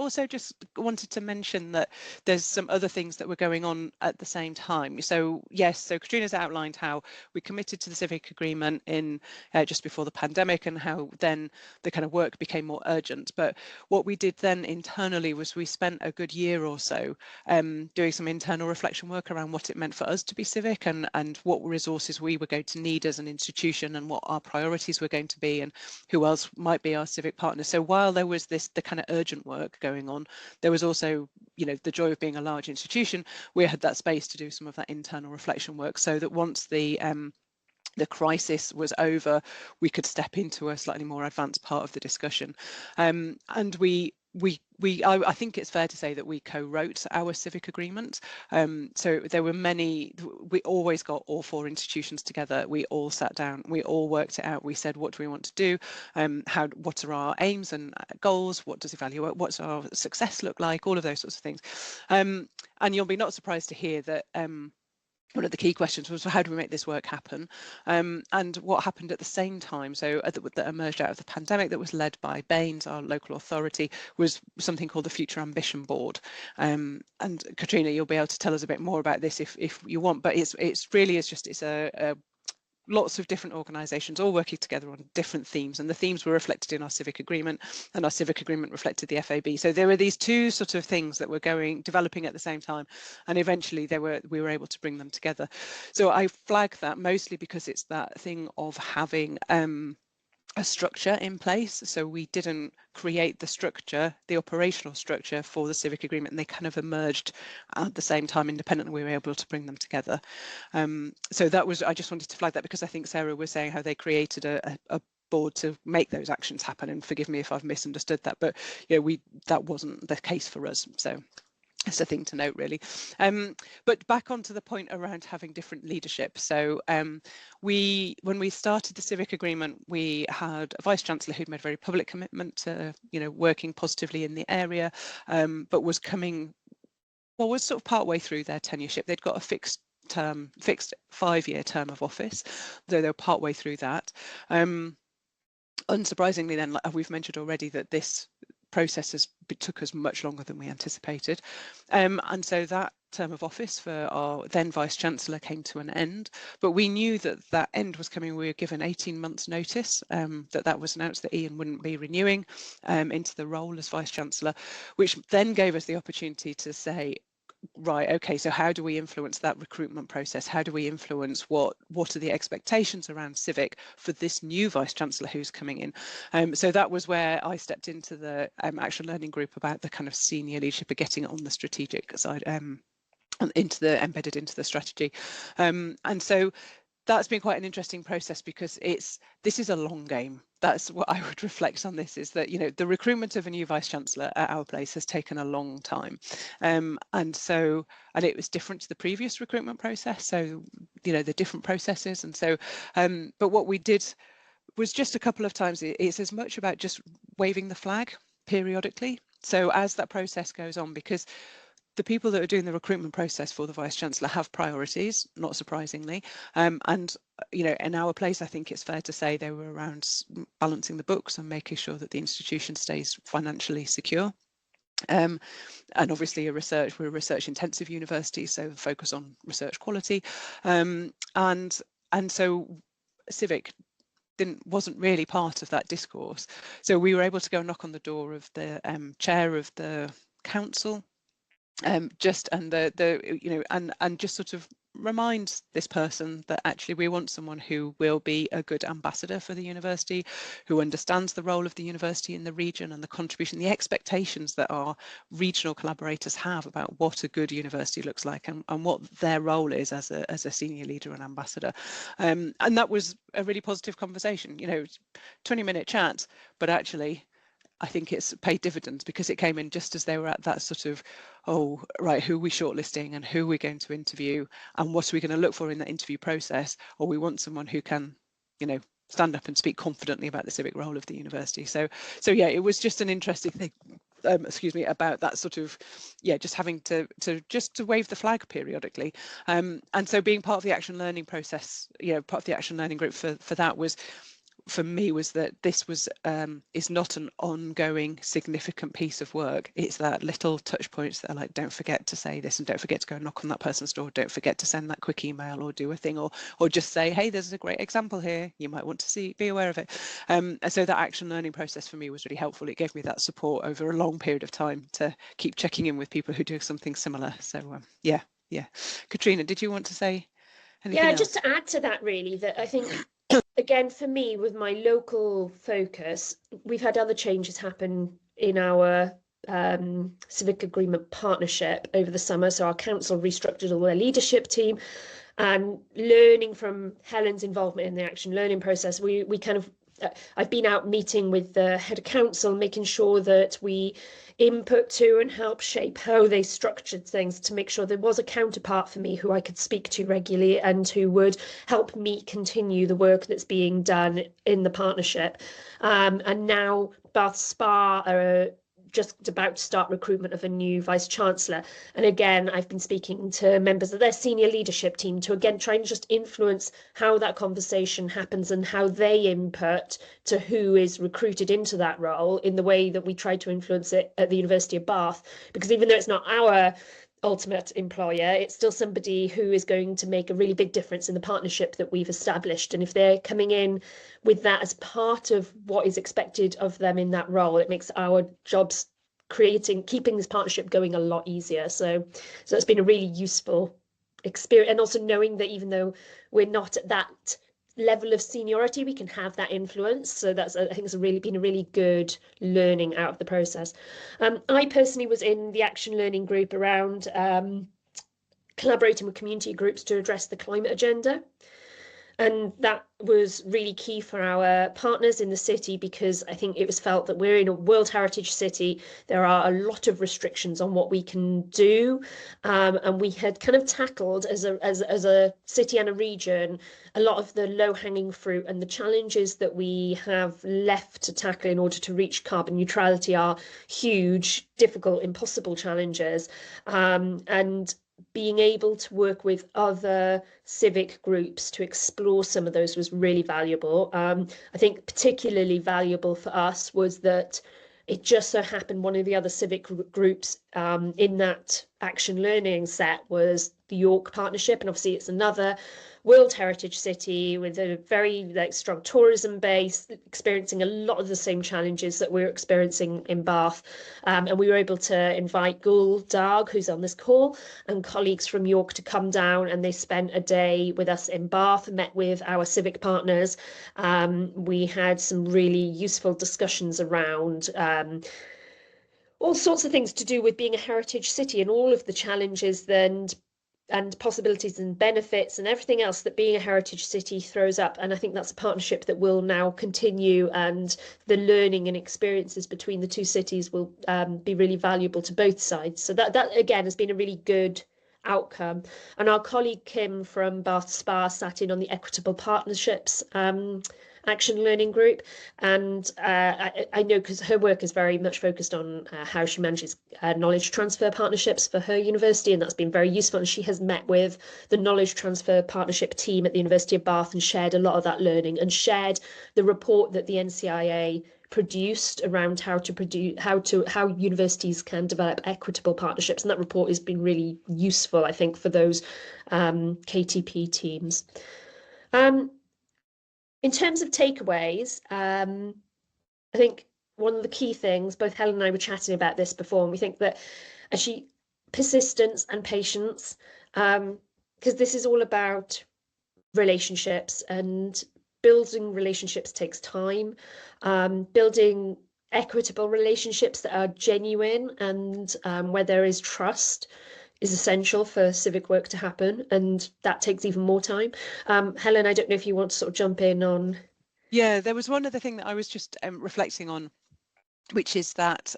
wanted to mention that there's some other things that were going on at the same time. So yes, so Katrina's outlined how we committed to the civic agreement in just before the pandemic, and how then the kind of work became more urgent. But what we did then internally was we spent a good year or so doing some internal reflection work around what it meant for us to be civic, and what resources we were going to need as an institution, and what our priorities were going to be, and who else might be our civic partners. So while there was the kind of urgent work going on, there was also, you know, the joy of being a large institution. We had that space to do some of that internal reflection work, so that once the crisis was over, we could step into a slightly more advanced part of the discussion. And I think it's fair to say that we co-wrote our civic agreement. So there were many, we always got all 4 institutions together. We all sat down, we all worked it out. We said, what do we want to do? What are our aims and goals? What does what's our success look like? All of those sorts of things. And you'll be not surprised to hear that one of the key questions was, well, how do we make this work happen? And what happened at the same time, so that emerged out of the pandemic, that was led by Baines, our local authority, was something called the Future Ambition Board. And Katrina, you'll be able to tell us a bit more about this if you want, but it's a lots of different organisations all working together on different themes, and the themes were reflected in our civic agreement, and our civic agreement reflected the FAB. So there were these 2 sort of things that were developing at the same time, and eventually we were able to bring them together. So I flag that mostly because it's that thing of having a structure in place. So we didn't create the structure, the operational structure for the civic agreement, and they kind of emerged at the same time independently. We were able to bring them together. So that was, I just wanted to flag that, because I think Sarah was saying how they created a board to make those actions happen, and forgive me if I've misunderstood that, but you know, that wasn't the case for us. So it's a thing to note, really. But back onto the point around having different leadership. So when we started the civic agreement, we had a vice-chancellor who'd made a very public commitment to, you know, working positively in the area, but was sort of partway through their tenureship. They'd got a fixed 5-year term of office, though they were partway through that. Unsurprisingly, then, like we've mentioned already, that this process took us much longer than we anticipated, and so that term of office for our then Vice-Chancellor came to an end, but we knew that end was coming. We were given 18 months notice, that was announced that Ian wouldn't be renewing into the role as Vice-Chancellor, which then gave us the opportunity to say, right, okay, so how do we influence that recruitment process? How do we influence what are the expectations around civic for this new Vice-Chancellor who's coming in? So that was where I stepped into the action learning group about the kind of senior leadership of getting it on the strategic side, embedded into the strategy. And so that's been quite an interesting process, because this is a long game. That's what I would reflect on this, is that, you know, the recruitment of a new Vice-Chancellor at our place has taken a long time. And it was different to the previous recruitment process. So, you know, the different processes. And so, but what we did was just a couple of times, it's as much about just waving the flag periodically. So as that process goes on, because the people that are doing the recruitment process for the Vice-Chancellor have priorities, not surprisingly. And, you know, in our place, I think it's fair to say they were around balancing the books and making sure that the institution stays financially secure. And obviously we're a research intensive university, so focus on research quality. And so Civic wasn't really part of that discourse. So we were able to go knock on the door of the chair of the council, just and the you know and just sort of remind this person that actually we want someone who will be a good ambassador for the university, who understands the role of the university in the region and the contribution, the expectations that our regional collaborators have about what a good university looks like and what their role is as a senior leader and ambassador. And that was a really positive conversation, you know, 20-minute chat, but actually I think it's paid dividends because it came in just as they were at that sort of, oh, right, who are we shortlisting and who are we going to interview and what are we going to look for in that interview process? Or we want someone who can, you know, stand up and speak confidently about the civic role of the university. So yeah, it was just an interesting thing, excuse me, about that sort of, yeah, just having to wave the flag periodically. And so being part of the action learning process, you know, part of the action learning group for that was, for me, was that this was is not an ongoing significant piece of work. It's that little touch points that are like, don't forget to say this and don't forget to go knock on that person's door, don't forget to send that quick email or do a thing, or just say, hey, there's a great example here, you might want to be aware of it. And so that action learning process for me was really helpful. It gave me that support over a long period of time to keep checking in with people who do something similar. So yeah. Katrina, did you want to say anything else? Just to add to that, really, that I think again, for me, with my local focus, we've had other changes happen in our civic agreement partnership over the summer. So our council restructured all their leadership team, and learning from Helen's involvement in the action learning process, we kind of, I've been out meeting with the head of council, making sure that we input to and help shape how they structured things to make sure there was a counterpart for me who I could speak to regularly and who would help me continue the work that's being done in the partnership. And now Bath Spa are just about to start recruitment of a new vice chancellor, and again I've been speaking to members of their senior leadership team to again try and just influence how that conversation happens and how they input to who is recruited into that role in the way that we try to influence it at the University of Bath, because even though it's not our ultimate employer, it's still somebody who is going to make a really big difference in the partnership that we've established. And if they're coming in with that as part of what is expected of them in that role, it makes our jobs keeping this partnership going a lot easier. So it's been a really useful experience, and also knowing that even though we're not at that level of seniority, we can have that influence. So that's, I think, it's been a really good learning out of the process. I personally was in the action learning group around collaborating with community groups to address the climate agenda. And that was really key for our partners in the city, because I think it was felt that we're in a World Heritage City. There are a lot of restrictions on what we can do. And we had kind of tackled as a city and a region a lot of the low-hanging fruit, and the challenges that we have left to tackle in order to reach carbon neutrality are huge, difficult, impossible challenges. And being able to work with other civic groups to explore some of those was really valuable. I think particularly valuable for us was that it just so happened one of the other civic groups in that action learning set was the York Partnership, and obviously it's another World Heritage City with a very strong tourism base, experiencing a lot of the same challenges that we're experiencing in Bath. And we were able to invite Gul Darg, who's on this call, and colleagues from York to come down, and they spent a day with us in Bath and met with our civic partners. We had some really useful discussions around all sorts of things to do with being a heritage city and all of the challenges and possibilities and benefits and everything else that being a heritage city throws up. And I think that's a partnership that will now continue, and the learning and experiences between the two cities will be really valuable to both sides. So that again has been a really good outcome. And our colleague Kim from Bath Spa sat in on the Equitable Partnerships action learning group, and I know because her work is very much focused on how she manages knowledge transfer partnerships for her university, and that's been very useful. And she has met with the knowledge transfer partnership team at the University of Bath and shared a lot of that learning, and shared the report that the NCIA produced around how universities can develop equitable partnerships, and that report has been really useful, I think, for those KTP teams. In terms of takeaways, I think one of the key things, both Helen and I were chatting about this before, and we think that actually persistence and patience, because this is all about relationships, and building relationships takes time. Building equitable relationships that are genuine and where there is trust is essential for civic work to happen, and that takes even more time. Helen, I don't know if you want to sort of jump in on. Yeah, there was one other thing that I was just reflecting on, which is that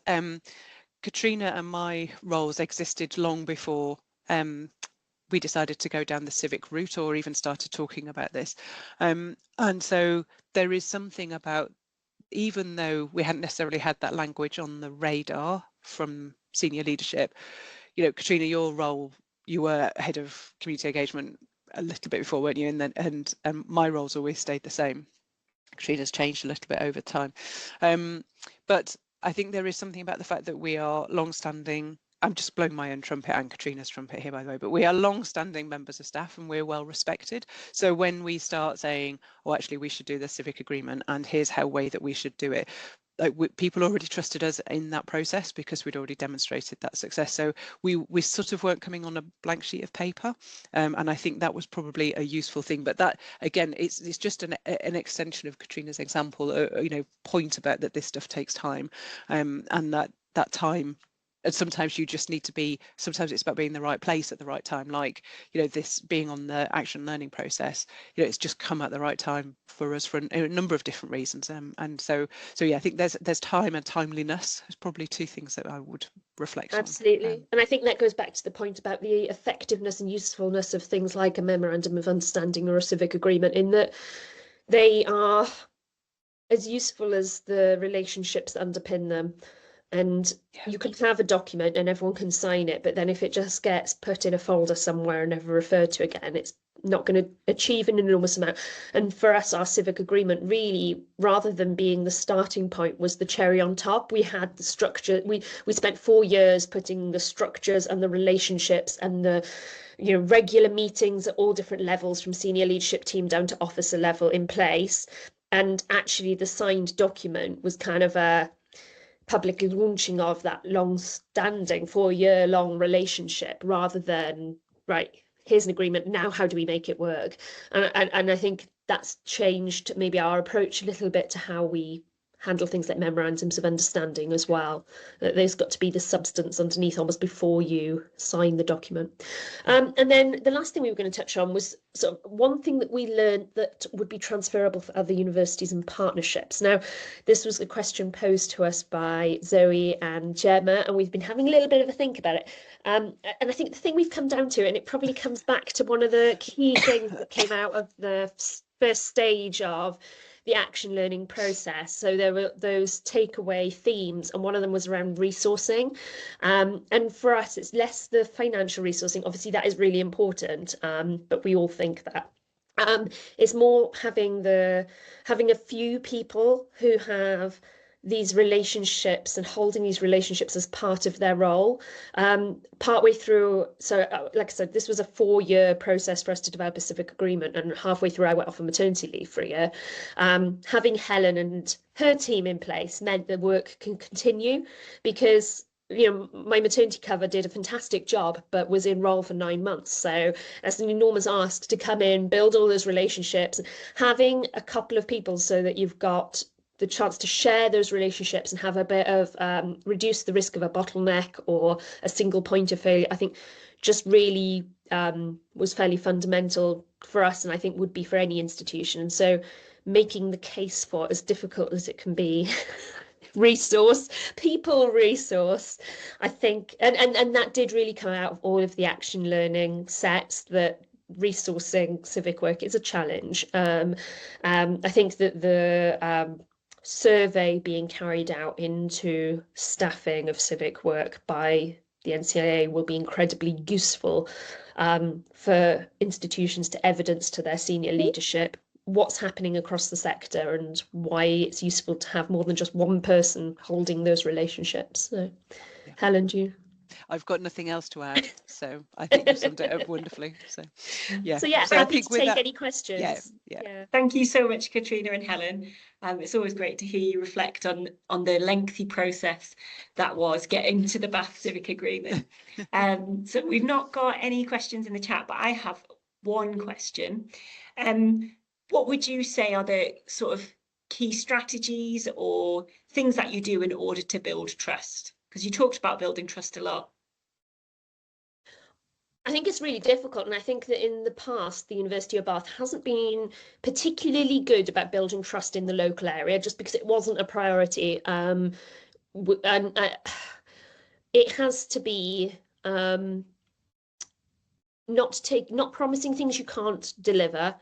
Katrina and my roles existed long before we decided to go down the civic route or even started talking about this. And so there is something about, even though we hadn't necessarily had that language on the radar from senior leadership, you know, Katrina, your role, you were head of community engagement a little bit before, weren't you? And then and my roles always stayed the same. Katrina's changed a little bit over time. But I think there is something about the fact that we are long-standing. I'm just blowing my own trumpet and Katrina's trumpet here, by the way, but we are long-standing members of staff and we're well respected. So when we start saying, oh, actually, we should do the civic agreement and here's how way that we should do it, like people already trusted us in that process because we'd already demonstrated that success. So we sort of weren't coming on a blank sheet of paper, and I think that was probably a useful thing. But that again, it's just an extension of Katrina's example, you know, point about that this stuff takes time, and that time. And sometimes you just need to be, sometimes it's about being in the right place at the right time. Like, you know, this being on the action learning process, you know, it's just come at the right time for us for a number of different reasons. And so yeah, I think there's time and timeliness. There's probably two things that I would reflect on. Absolutely. And I think that goes back to the point about the effectiveness and usefulness of things like a memorandum of understanding or a civic agreement, in that they are as useful as the relationships that underpin them. And you can have a document and everyone can sign it, but then if it just gets put in a folder somewhere and never referred to again, it's not going to achieve an enormous amount. And for us, our civic agreement really, rather than being the starting point, was the cherry on top. We had the structure. We spent 4 years putting the structures and the relationships and the, you know, regular meetings at all different levels, from senior leadership team down to officer level, in place. And actually the signed document was kind of a public launching of that long-standing 4-year-long relationship, rather than, right, here's an agreement, now how do we make it work? And I think that's changed maybe our approach a little bit to how we handle things like memorandums of understanding as well. There's got to be the substance underneath almost before you sign the document. And then the last thing we were going to touch on was sort of one thing that we learned that would be transferable for other universities and partnerships. Now, this was a question posed to us by Zoe and Gemma, and we've been having a little bit of a think about it. And I think the thing we've come down to, and it probably comes back to one of the key things that came out of the first stage of the action learning process. So there were those takeaway themes, and one of them was around resourcing. And for us, it's less the financial resourcing. Obviously, that is really important, but we all think that. It's more having a few people who have these relationships and holding these relationships as part of their role. Partway through, so like I said, this was a 4-year process for us to develop a civic agreement, and halfway through I went off on maternity leave for a year. Having Helen and her team in place meant the work can continue, because, you know, my maternity cover did a fantastic job, but was in role for 9 months. So that's an enormous ask to come in, build all those relationships, having a couple of people so that you've got the chance to share those relationships and have a bit of reduce the risk of a bottleneck or a single point of failure, I think just really was fairly fundamental for us, and I think would be for any institution. And so making the case for, as difficult as it can be, people resource, I think, and that did really come out of all of the action learning sets, that resourcing civic work is a challenge. I think that the survey being carried out into staffing of civic work by the NCIA will be incredibly useful for institutions to evidence to their senior leadership what's happening across the sector and why it's useful to have more than just one person holding those relationships. So, yeah. Helen, do you? I've got nothing else to add, so I think you summed it up wonderfully. So yeah, so yeah, so happy to take any questions. Yeah. Thank you so much, Katrina and Helen. It's always great to hear you reflect on the lengthy process that was getting to the Bath Civic Agreement. So we've not got any questions in the chat, but I have one question. What would you say are the sort of key strategies or things that you do in order to build trust? Because you talked about building trust a lot. I think it's really difficult, and I think that in the past, the University of Bath hasn't been particularly good about building trust in the local area, just because it wasn't a priority. It has to be not promising things you can't deliver,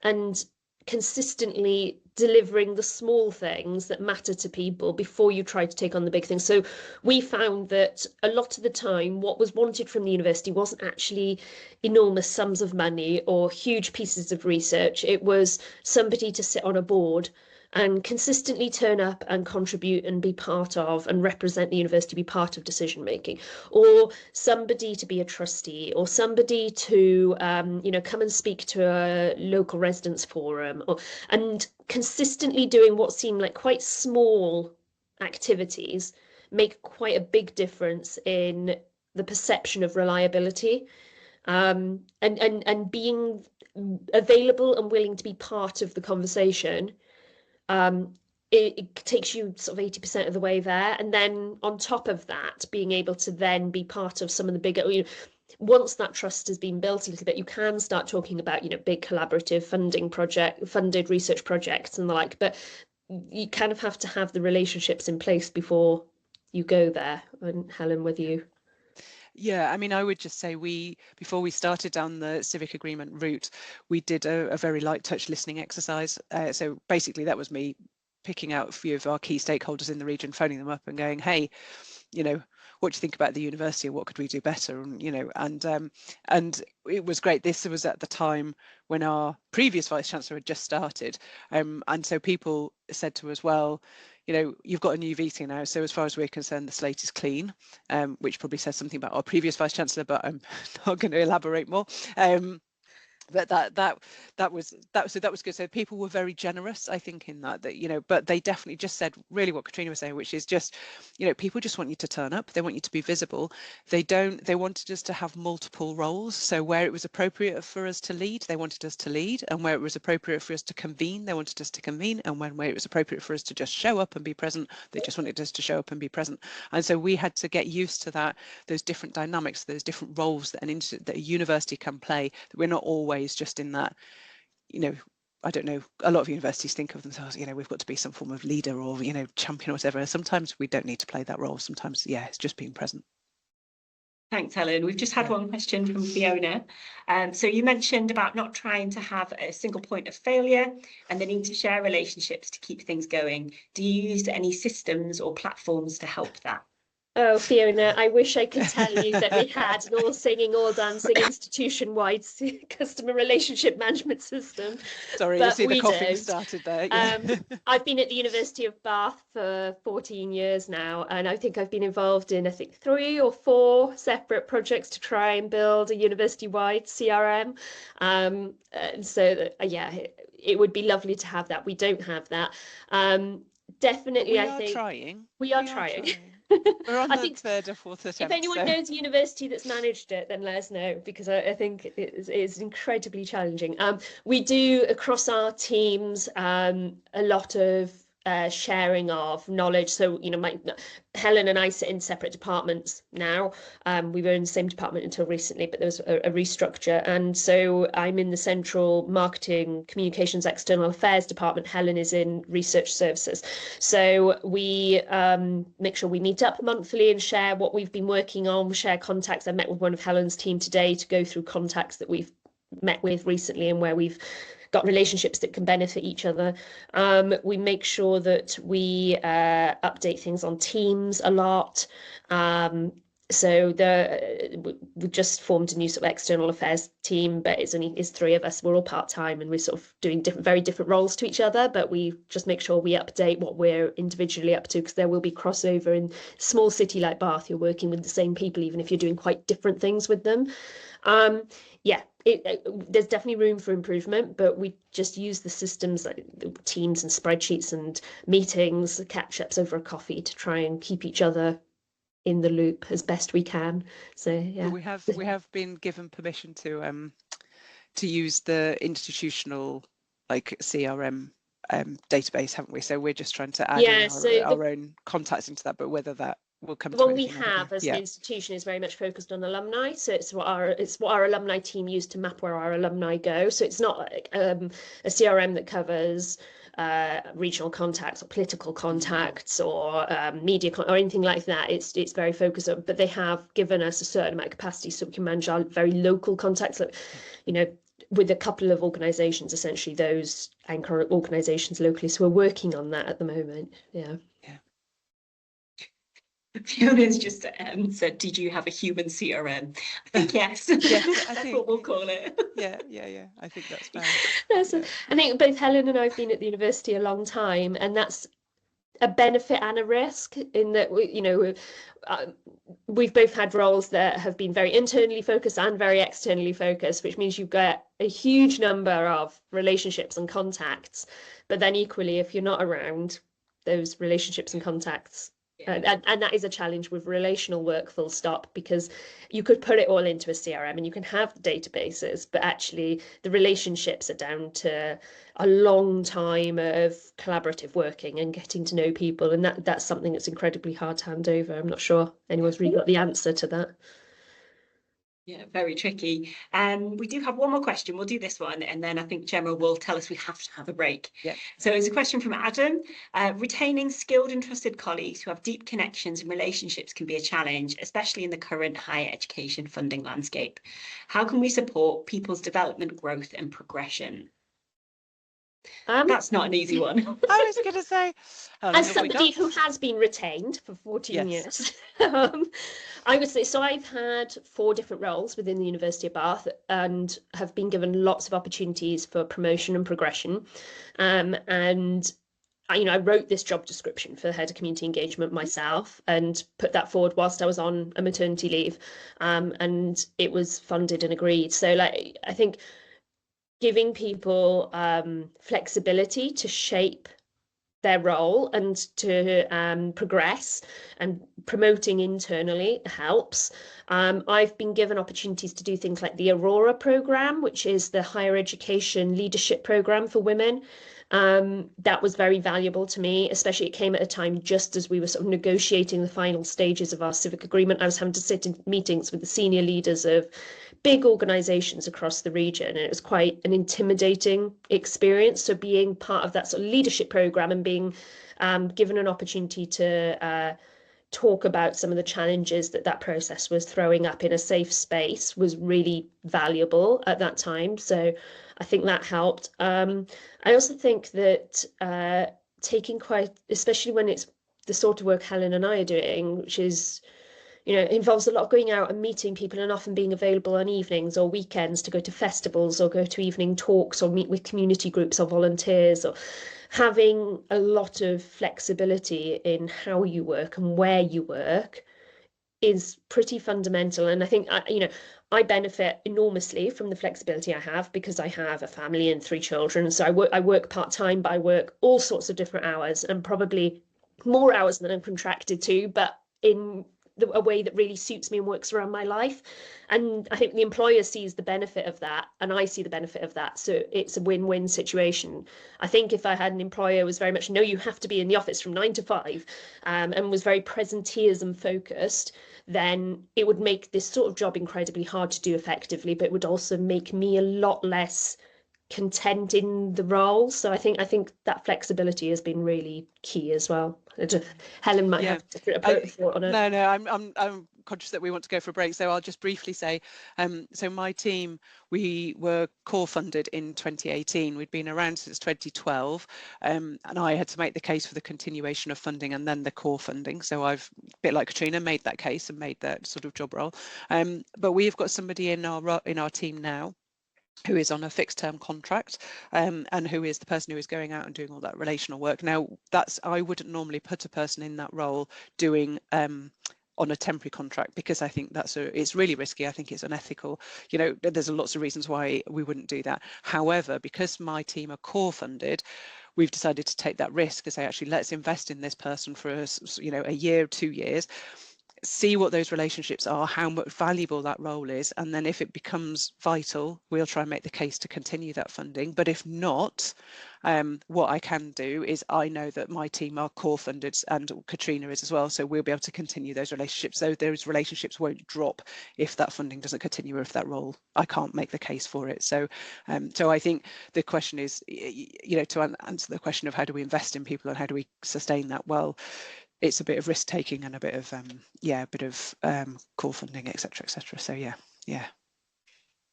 and consistently delivering the small things that matter to people before you try to take on the big things. So we found that a lot of the time what was wanted from the university wasn't actually enormous sums of money or huge pieces of research. It was somebody to sit on a board and consistently turn up and contribute and be part of and represent the university, be part of decision making, or somebody to be a trustee, or somebody to come and speak to a local residents forum, and consistently doing what seemed like quite small activities make quite a big difference in the perception of reliability, and being available and willing to be part of the conversation. It takes you sort of 80% of the way there, and then on top of that, being able to then be part of some of the bigger, once that trust has been built a little bit, you can start talking about big collaborative funded research projects and the like, but you kind of have to have the relationships in place before you go there. And Helen, whether you... Yeah, I mean, I would just say before we started down the civic agreement route, we did a very light touch listening exercise. So basically that was me picking out a few of our key stakeholders in the region, phoning them up and going, hey, what do you think about the university? What could we do better? And it was great. This was at the time when our previous vice chancellor had just started. And so people said to us, well, you've got a new VC now, so as far as we're concerned, the slate is clean, which probably says something about our previous vice chancellor, but I'm not going to elaborate more. But that was good. So people were very generous, I think, in that but they definitely just said really what Katrina was saying, which is just, people just want you to turn up. They want you to be visible. They wanted us to have multiple roles. So where it was appropriate for us to lead, they wanted us to lead, and where it was appropriate for us to convene, they wanted us to convene, and where it was appropriate for us to just show up and be present, they just wanted us to show up and be present. And so we had to get used to those different dynamics, those different roles that a university can play, that we're not always just in that, I don't know, a lot of universities think of themselves, we've got to be some form of leader or, champion or whatever. Sometimes we don't need to play that role. Sometimes, it's just being present. Thanks, Helen. We've just had one question from Fiona. So you mentioned about not trying to have a single point of failure and the need to share relationships to keep things going. Do you use any systems or platforms to help that? Oh, Fiona, I wish I could tell you that we had an all singing, all dancing, institution-wide customer relationship management system. Sorry, you see the coughing started there. Yeah. I've been at the University of Bath for 14 years now, and I think I've been involved in, 3 or 4 separate projects to try and build a university-wide CRM. And so, it would be lovely to have that. We don't have that. Definitely, I think we are trying. We're on the 3rd or 4th attempt. If anyone knows a university that's managed it, then let us know, because I think it is incredibly challenging. We do, across our teams, a lot of sharing of knowledge. So, Helen and I sit in separate departments now. We were in the same department until recently, but there was a restructure. And so I'm in the central marketing, communications, external affairs department. Helen is in research services. So we make sure we meet up monthly and share what we've been working on, share contacts. I met with one of Helen's team today to go through contacts that we've met with recently and where we've got relationships that can benefit each other. We make sure that we update things on Teams a lot. So we just formed a new sort of external affairs team, but it's 3 of us. We're all part-time and we're sort of doing very different roles to each other, but we just make sure we update what we're individually up to, because there will be crossover. In a small city like Bath, you're working with the same people, even if you're doing quite different things with them. Yeah, there's definitely room for improvement, but we just use the systems like Teams and spreadsheets and meetings, catch-ups over a coffee to try and keep each other in the loop as best we can. So yeah, but we have been given permission to use the institutional like CRM database, haven't we? So we're just trying to add in our own contacts into that, but whether that will come to we have as an institution is very much focused on alumni, so it's what our alumni team use to map where our alumni go. So it's not like a CRM that covers regional contacts or political contacts or media or anything like that. It's very focused on, but they have given us a certain amount of capacity so we can manage our very local contacts, like, you know, with a couple of organisations, essentially those anchor organisations locally. So we're working on that at the moment. Yeah. Fiona's just said, did you have a human CRM? I think yes. Yes, that's what we'll call it. Yeah. I think that's fair. I think both Helen and I have been at the university a long time, and that's a benefit and a risk in that we've both had roles that have been very internally focused and very externally focused, which means you get a huge number of relationships and contacts, but then equally, if you're not around, those relationships and contacts. And that is a challenge with relational work, full stop, because you could put it all into a CRM and you can have the databases, but actually the relationships are down to a long time of collaborative working and getting to know people. And that's something that's incredibly hard to hand over. I'm not sure anyone's really got the answer to that. Yeah, very tricky. We do have one more question. We'll do this one, and then I think Gemma will tell us we have to have a break. Yeah. So it's a question from Adam. Retaining skilled and trusted colleagues who have deep connections and relationships can be a challenge, especially in the current higher education funding landscape. How can we support people's development, growth, and progression? That's not an easy one. I was going to say, as somebody who has been retained for 14 years, I would say, so I've had 4 different roles within the University of Bath and have been given lots of opportunities for promotion and progression. And I wrote this job description for the head of community engagement myself and put that forward whilst I was on a maternity leave, and it was funded and agreed. So like, I think giving people flexibility to shape their role and to progress, and promoting internally helps. I've been given opportunities to do things like the Aurora programme, which is the higher education leadership programme for women. That was very valuable to me, especially it came at a time just as we were sort of negotiating the final stages of our civic agreement. I was having to sit in meetings with the senior leaders of big organisations across the region, and it was quite an intimidating experience. So being part of that sort of leadership programme and being given an opportunity to talk about some of the challenges that process was throwing up in a safe space was really valuable at that time. So I think that helped. I also think that taking especially when it's the sort of work Helen and I are doing, which is, involves a lot of going out and meeting people and often being available on evenings or weekends to go to festivals or go to evening talks or meet with community groups or volunteers, or having a lot of flexibility in how you work and where you work is pretty fundamental. And I think, I benefit enormously from the flexibility I have because I have a family and 3 children. So I work part-time, but I work all sorts of different hours and probably more hours than I'm contracted to, but in a way that really suits me and works around my life. And I think the employer sees the benefit of that, and I see the benefit of that. So it's a win-win situation. I think if I had an employer who was very much, no, you have to be in the office from 9 to 5, and was very presenteeism focused, then it would make this sort of job incredibly hard to do effectively, but it would also make me a lot less content in the role. So I think that flexibility has been really key as well. Helen might have a different approach on it. No, I'm conscious that we want to go for a break, so I'll just briefly say, so my team, we were core funded in 2018. We'd been around since 2012, and I had to make the case for the continuation of funding and then the core funding. So I've, a bit like Katrina, made that case and made that sort of job role. But we've got somebody in our team now who is on a fixed term contract, and who is the person who is going out and doing all that relational work. Now, I wouldn't normally put a person in that role doing on a temporary contract, because I think it's really risky. I think it's unethical. You know, there's lots of reasons why we wouldn't do that. However, because my team are core funded, we've decided to take that risk and say, actually, let's invest in this person for a year, 2 years, see what those relationships are, how much valuable that role is, and then if it becomes vital, we'll try and make the case to continue that funding. But if not, what I can do is, I know that my team are core funded and Katrina is as well, so we'll be able to continue those relationships. So those relationships won't drop if that funding doesn't continue, or if that role, I can't make the case for it. So I think the question is, to answer the question of how do we invest in people and how do we sustain that, well, it's a bit of risk taking and a bit of core funding, etc., etc. So yeah.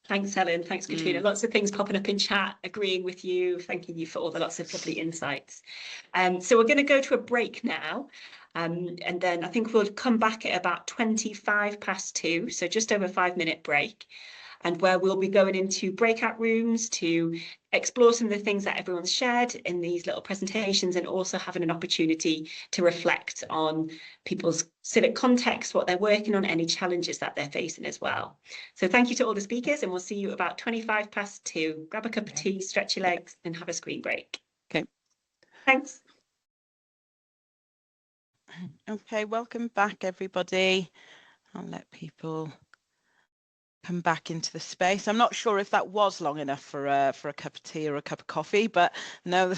Thanks, Helen. Thanks, Katrina. Lots of things popping up in chat, agreeing with you, thanking you for all the lots of lovely insights. So we're going to go to a break now, and then I think we'll come back at about 2:25, so just over a 5-minute break, and where we'll be going into breakout rooms to explore some of the things that everyone's shared in these little presentations, and also having an opportunity to reflect on people's civic context, what they're working on, any challenges that they're facing as well. So thank you to all the speakers, and we'll see you about 2:25. Grab a cup of tea, stretch your legs, and have a screen break. Okay. Thanks. Okay, welcome back, everybody. I'll let people come back into the space. I'm not sure if that was long enough for a cup of tea or a cup of coffee, but no,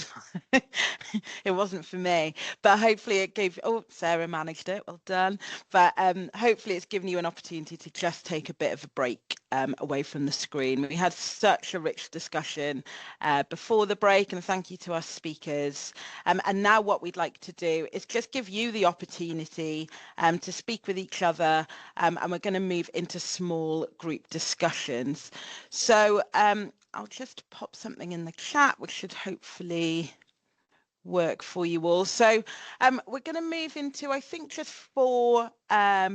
it wasn't for me. But hopefully it gave, Sarah managed it, well done. But hopefully it's given you an opportunity to just take a bit of a break away from the screen. We had such a rich discussion before the break, and thank you to our speakers. And now what we'd like to do is just give you the opportunity to speak with each other, and we're going to move into small group discussions. So I'll just pop something in the chat, which should hopefully work for you all. So we're going to move into, I think, just 4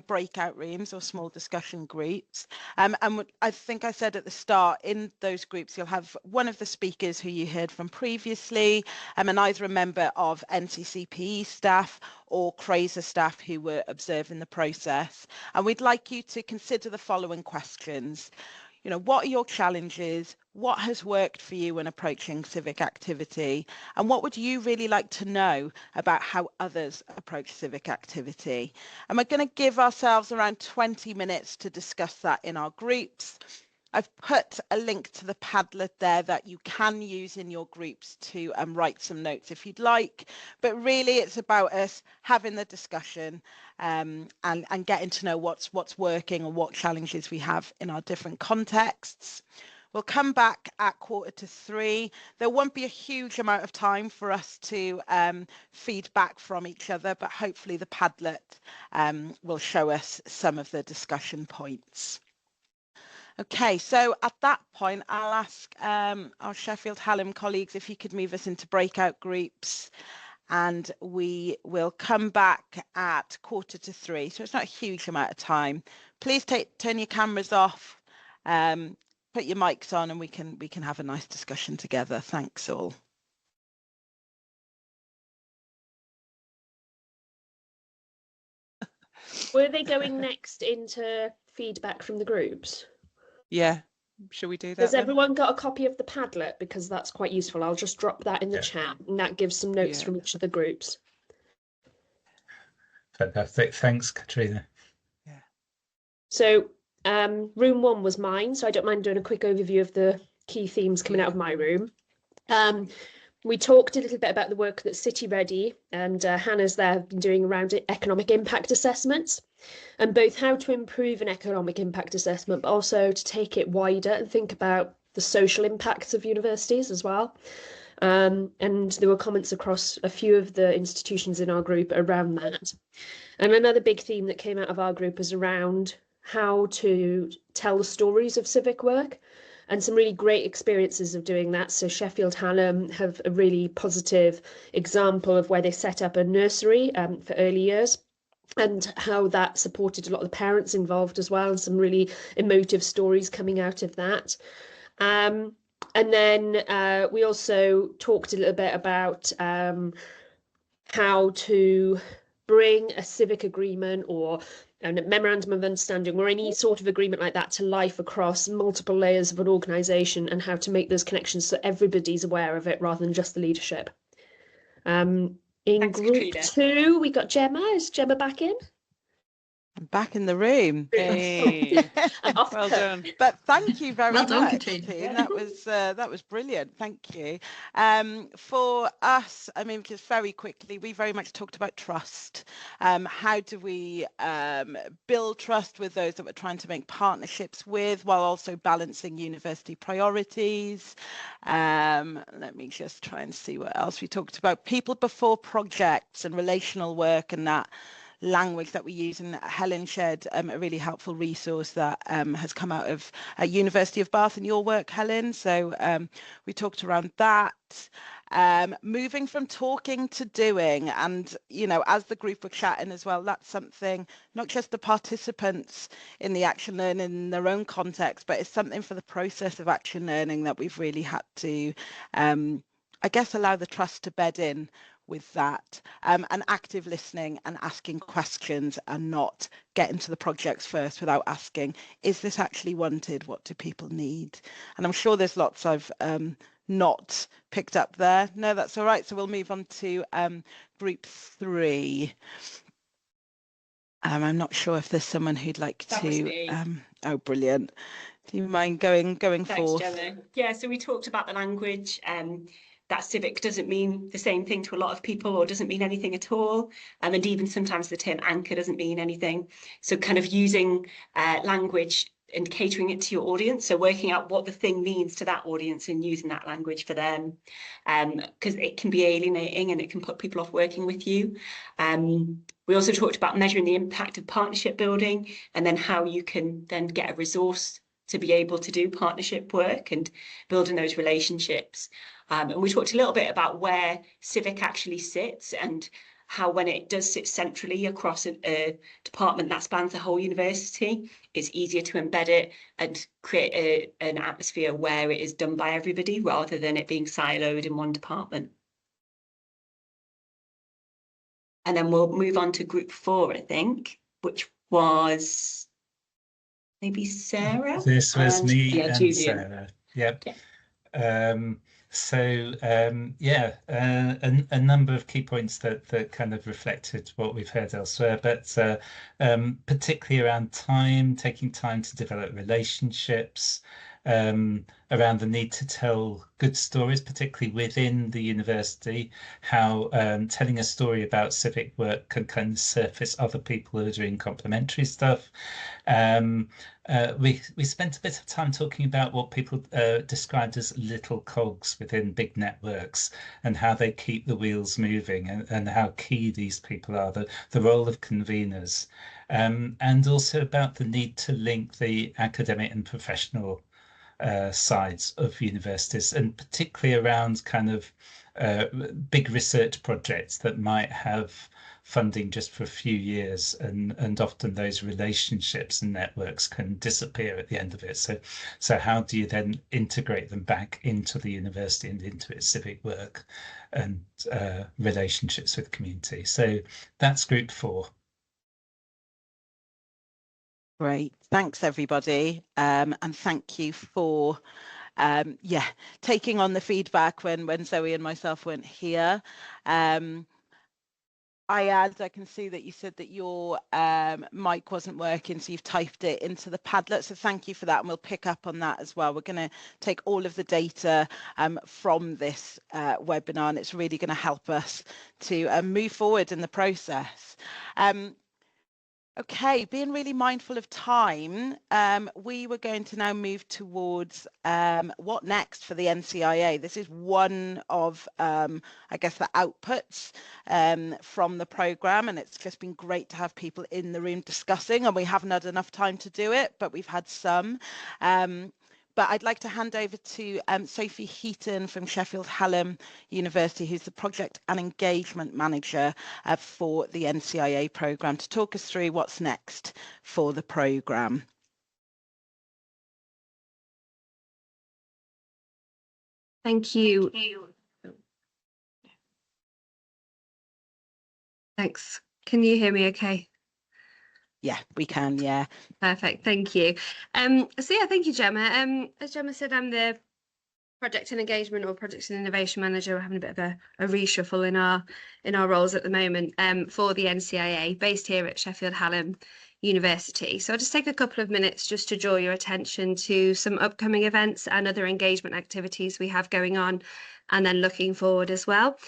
breakout rooms or small discussion groups. And I think I said at the start, in those groups, you'll have one of the speakers who you heard from previously, and either a member of NCCPE staff or CRESR staff who were observing the process. And we'd like you to consider the following questions. You know, what are your challenges? What has worked for you when approaching civic activity? And what would you really like to know about how others approach civic activity? And we're going to give ourselves around 20 minutes to discuss that in our groups. I've put a link to the Padlet there that you can use in your groups to write some notes if you'd like. But really, it's about us having the discussion and getting to know what's working and what challenges we have in our different contexts. We'll come back at 2:45. There won't be a huge amount of time for us to feed back from each other, but hopefully the Padlet will show us some of the discussion points. Okay, so at that point, I'll ask our Sheffield Hallam colleagues if you could move us into breakout groups, and we will come back at 2:45. So it's not a huge amount of time. Please turn your cameras off, put your mics on, and we can have a nice discussion together. Thanks all. Were they going next into feedback from the groups? Yeah, shall we do that? Has everyone got a copy of the Padlet? Because that's quite useful. I'll just drop that in the chat, and that gives some notes from each of the groups. Fantastic. Thanks, Katrina. Yeah. So room 1 was mine, so I don't mind doing a quick overview of the key themes coming out of my room. We talked a little bit about the work that City Ready and Hannah's there have been doing around economic impact assessments, and both how to improve an economic impact assessment, but also to take it wider and think about the social impacts of universities as well. And there were comments across a few of the institutions in our group around that. And another big theme that came out of our group is around how to tell the stories of civic work, and some really great experiences of doing that. So Sheffield Hallam have a really positive example of where they set up a nursery for early years, and how that supported a lot of the parents involved as well, and some really emotive stories coming out of that. And then we also talked a little bit about how to bring a civic agreement or a memorandum of understanding or any sort of agreement like that to life across multiple layers of an organisation, and how to make those connections so everybody's aware of it rather than just the leadership. In Thanks, group Katrina. 2, we got Gemma. Is Gemma back in? I'm back in the room. Hey, I'm off well the hook. done. But thank you very Well done, much, Katrina. team. That was brilliant. Thank you. For us, I mean, just very quickly, we very much talked about trust. How do we build trust with those that we're trying to make partnerships with, while also balancing university priorities? Let me just try and see what else we talked about. People before projects and relational work, and that language that we use, and Helen shared a really helpful resource that has come out of University of Bath in your work, Helen. So we talked around that. Moving from talking to doing, and as the group were chatting as well, that's something not just the participants in the action learning in their own context, but it's something for the process of action learning that we've really had to I guess allow the trust to bed in with that, and active listening and asking questions, and not getting to the projects first without asking, is this actually wanted? What do people need? And I'm sure there's lots I've not picked up there. No, that's all right. So we'll move on to group 3. I'm not sure if there's someone who'd like That was to. me. Oh, brilliant. Do you mind going Thanks, forth? Gemma. Yeah, so we talked about the language. That civic doesn't mean the same thing to a lot of people, or doesn't mean anything at all. And even sometimes the term anchor doesn't mean anything. So kind of using language and catering it to your audience. So working out what the thing means to that audience and using that language for them, because it can be alienating and it can put people off working with you. We also talked about measuring the impact of partnership building, and then how you can then get a resource to be able to do partnership work and building those relationships. And we talked a little bit about where Civic actually sits, and how when it does sit centrally across a department that spans the whole university, it's easier to embed it and create an atmosphere where it is done by everybody rather than it being siloed in one department. And then we'll move on to group 4, I think, which was maybe Sarah. This was me and Julian. Sarah. Yep. Yeah. A number of key points that kind of reflected what we've heard elsewhere, but particularly around time, taking time to develop relationships, around the need to tell good stories, particularly within the university, how telling a story about civic work can kind of surface other people who are doing complementary stuff. We spent a bit of time talking about what people described as little cogs within big networks, and how they keep the wheels moving, and how key these people are, the role of conveners, and also about the need to link the academic and professional sides of universities, and particularly around kind of big research projects that might have funding just for a few years, and often those relationships and networks can disappear at the end of it. So how do you then integrate them back into the university and into its civic work and relationships with community? So that's group 4. Great, thanks everybody, and thank you for taking on the feedback when Zoe and myself weren't here. I can see that you said that your mic wasn't working, so you've typed it into the Padlet, so thank you for that, and we'll pick up on that as well. We're going to take all of the data from this webinar, and it's really going to help us to move forward in the process. Okay, being really mindful of time, we were going to now move towards what next for the NCIA. This is one of, I guess, the outputs from the programme, and it's just been great to have people in the room discussing, and we haven't had enough time to do it, but we've had some. But I'd like to hand over to Sophie Heaton from Sheffield Hallam University, who's the Project and Engagement Manager for the NCIA programme, to talk us through what's next for the programme. Thank you. Thanks. Can you hear me okay? Yeah, we can, yeah. Perfect, thank you. So yeah, thank you, Gemma. As Gemma said, I'm the Project and Engagement or Project and Innovation Manager. We're having a bit of a reshuffle in our roles at the moment for the NCIA, based here at Sheffield Hallam University. So I'll just take a couple of minutes just to draw your attention to some upcoming events and other engagement activities we have going on, and then looking forward as well.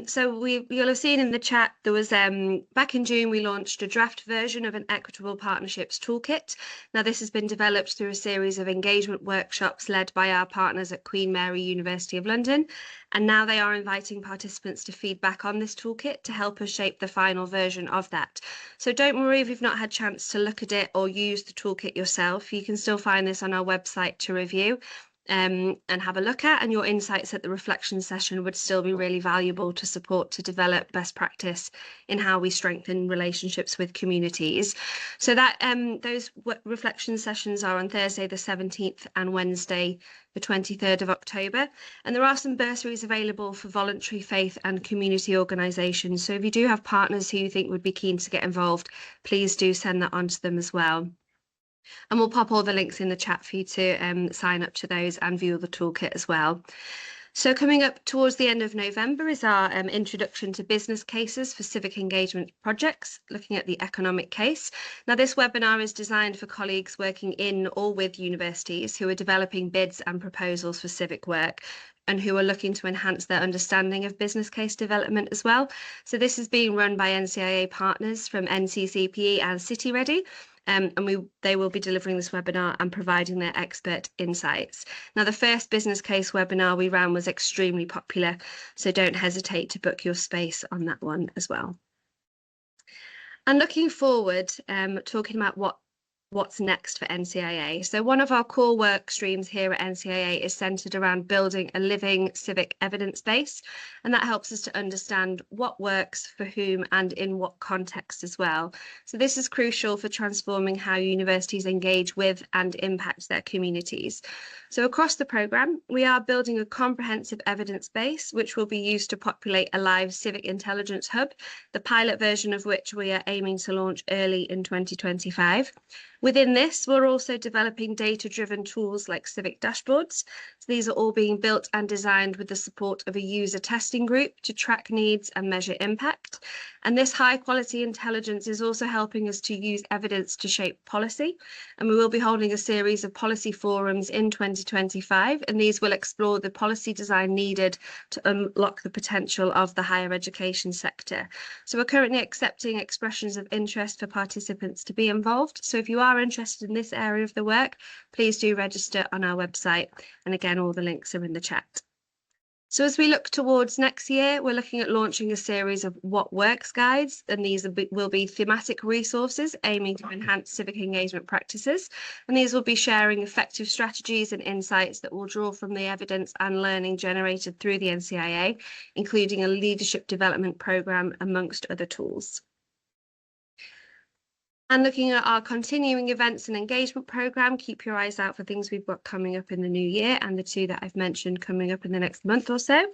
So you'll have seen in the chat, there was back in June, we launched a draft version of an Equitable Partnerships Toolkit. Now, this has been developed through a series of engagement workshops led by our partners at Queen Mary University of London. And now they are inviting participants to feedback on this toolkit to help us shape the final version of that. So don't worry if you've not had a chance to look at it or use the toolkit yourself. You can still find this on our website to review and have a look at, and your insights at the reflection session would still be really valuable to support to develop best practice in how we strengthen relationships with communities. So that those reflection sessions are on Thursday the 17th and Wednesday the 23rd of October, and there are some bursaries available for voluntary faith and community organisations. So if you do have partners who you think would be keen to get involved, please do send that on to them as well. And we'll pop all the links in the chat for you to sign up to those and view the toolkit as well. So coming up towards the end of November is our introduction to business cases for civic engagement projects, looking at the economic case. Now, this webinar is designed for colleagues working in or with universities who are developing bids and proposals for civic work, and who are looking to enhance their understanding of business case development as well. So this is being run by NCIA partners from NCCPE and City Ready. And they will be delivering this webinar and providing their expert insights. Now, the first business case webinar we ran was extremely popular, so don't hesitate to book your space on that one as well. And looking forward, talking about what's next for NCIA. So one of our core work streams here at NCIA is centred around building a living civic evidence base, and that helps us to understand what works for whom and in what context as well. So this is crucial for transforming how universities engage with and impact their communities. So across the programme, we are building a comprehensive evidence base, which will be used to populate a live civic intelligence hub, the pilot version of which we are aiming to launch early in 2025. Within this, we're also developing data-driven tools like civic dashboards. So these are all being built and designed with the support of a user testing group to track needs and measure impact. And this high-quality intelligence is also helping us to use evidence to shape policy. And we will be holding a series of policy forums in 2025, and these will explore the policy design needed to unlock the potential of the higher education sector. So we're currently accepting expressions of interest for participants to be involved. So if you are interested in this area of the work, please do register on our website. And again, all the links are in the chat. So as we look towards next year, we're looking at launching a series of What Works guides, and these will be thematic resources aiming to enhance civic engagement practices. And these will be sharing effective strategies and insights that will draw from the evidence and learning generated through the NCIA, including a leadership development programme, amongst other tools. And looking at our continuing events and engagement programme, keep your eyes out for things we've got coming up in the new year, and the two that I've mentioned coming up in the next month or so.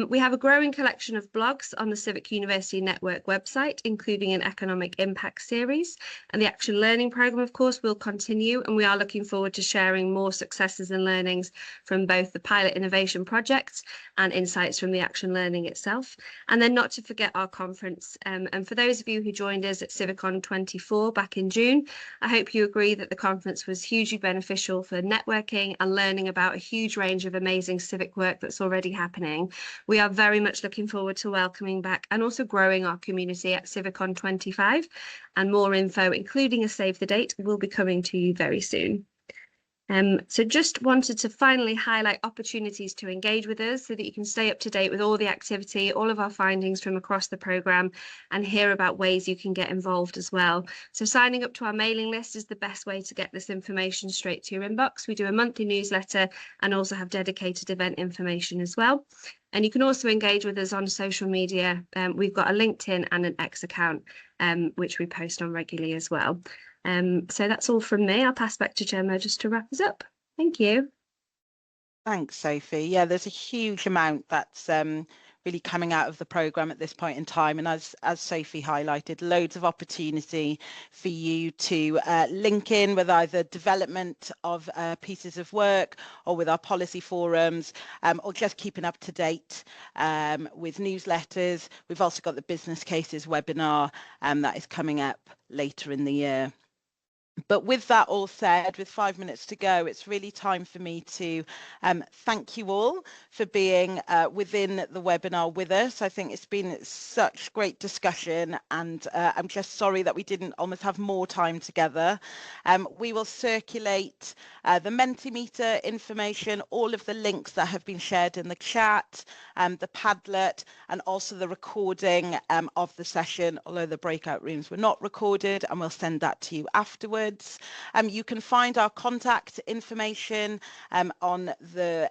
We have a growing collection of blogs on the Civic University Network website, including an economic impact series. And the Action Learning programme, of course, will continue, and we are looking forward to sharing more successes and learnings from both the pilot innovation projects and insights from the Action Learning itself. And then not to forget our conference. And for those of you who joined us at CivicCon 24 back in June, I hope you agree that the conference was hugely beneficial for networking and learning about a huge range of amazing civic work that's already happening. we are very much looking forward to welcoming back and also growing our community at Civicon 25, and more info, including a save the date, will be coming to you very soon. So just wanted to finally highlight opportunities to engage with us so that you can stay up to date with all the activity, all of our findings from across the programme, and hear about ways you can get involved as well. So signing up to our mailing list is the best way to get this information straight to your inbox. We do a monthly newsletter and also have dedicated event information as well. And you can also engage with us on social media. We've got a LinkedIn and an X account, which we post on regularly as well. So that's all from me. I'll pass back to Gemma just to wrap us up. Thank you. Thanks, Sophie. Yeah, there's a huge amount that's really coming out of the programme at this point in time. And as Sophie highlighted, loads of opportunity for you to link in with either development of pieces of work or with our policy forums, or just keeping up to date with newsletters. We've also got the business cases webinar that is coming up later in the year. But with that all said, with 5 minutes to go, it's really time for me to thank you all for being within the webinar with us. I think it's been such great discussion, and I'm just sorry that we didn't almost have more time together. We will circulate the Mentimeter information, all of the links that have been shared in the chat, the Padlet, and also the recording of the session, although the breakout rooms were not recorded, and we'll send that to you afterwards. You can find our contact information on the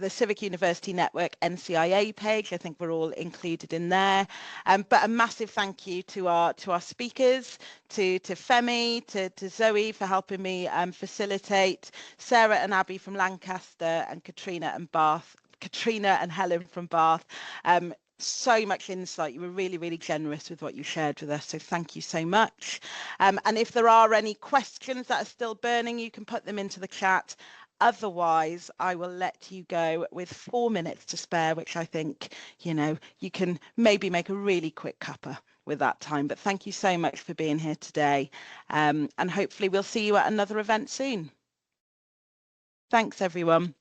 Civic University Network NCIA page. I think we're all included in there. But a massive thank you to our speakers, to Femi, to Zoe for helping me facilitate, Sarah and Abby from Lancaster, and Katrina and Helen from Bath. So much insight. You were really, really generous with what you shared with us. So thank you so much. And if there are any questions that are still burning, you can put them into the chat. Otherwise, I will let you go with 4 minutes to spare, which I think, you can maybe make a really quick cuppa with that time. But thank you so much for being here today. And hopefully we'll see you at another event soon. Thanks, everyone.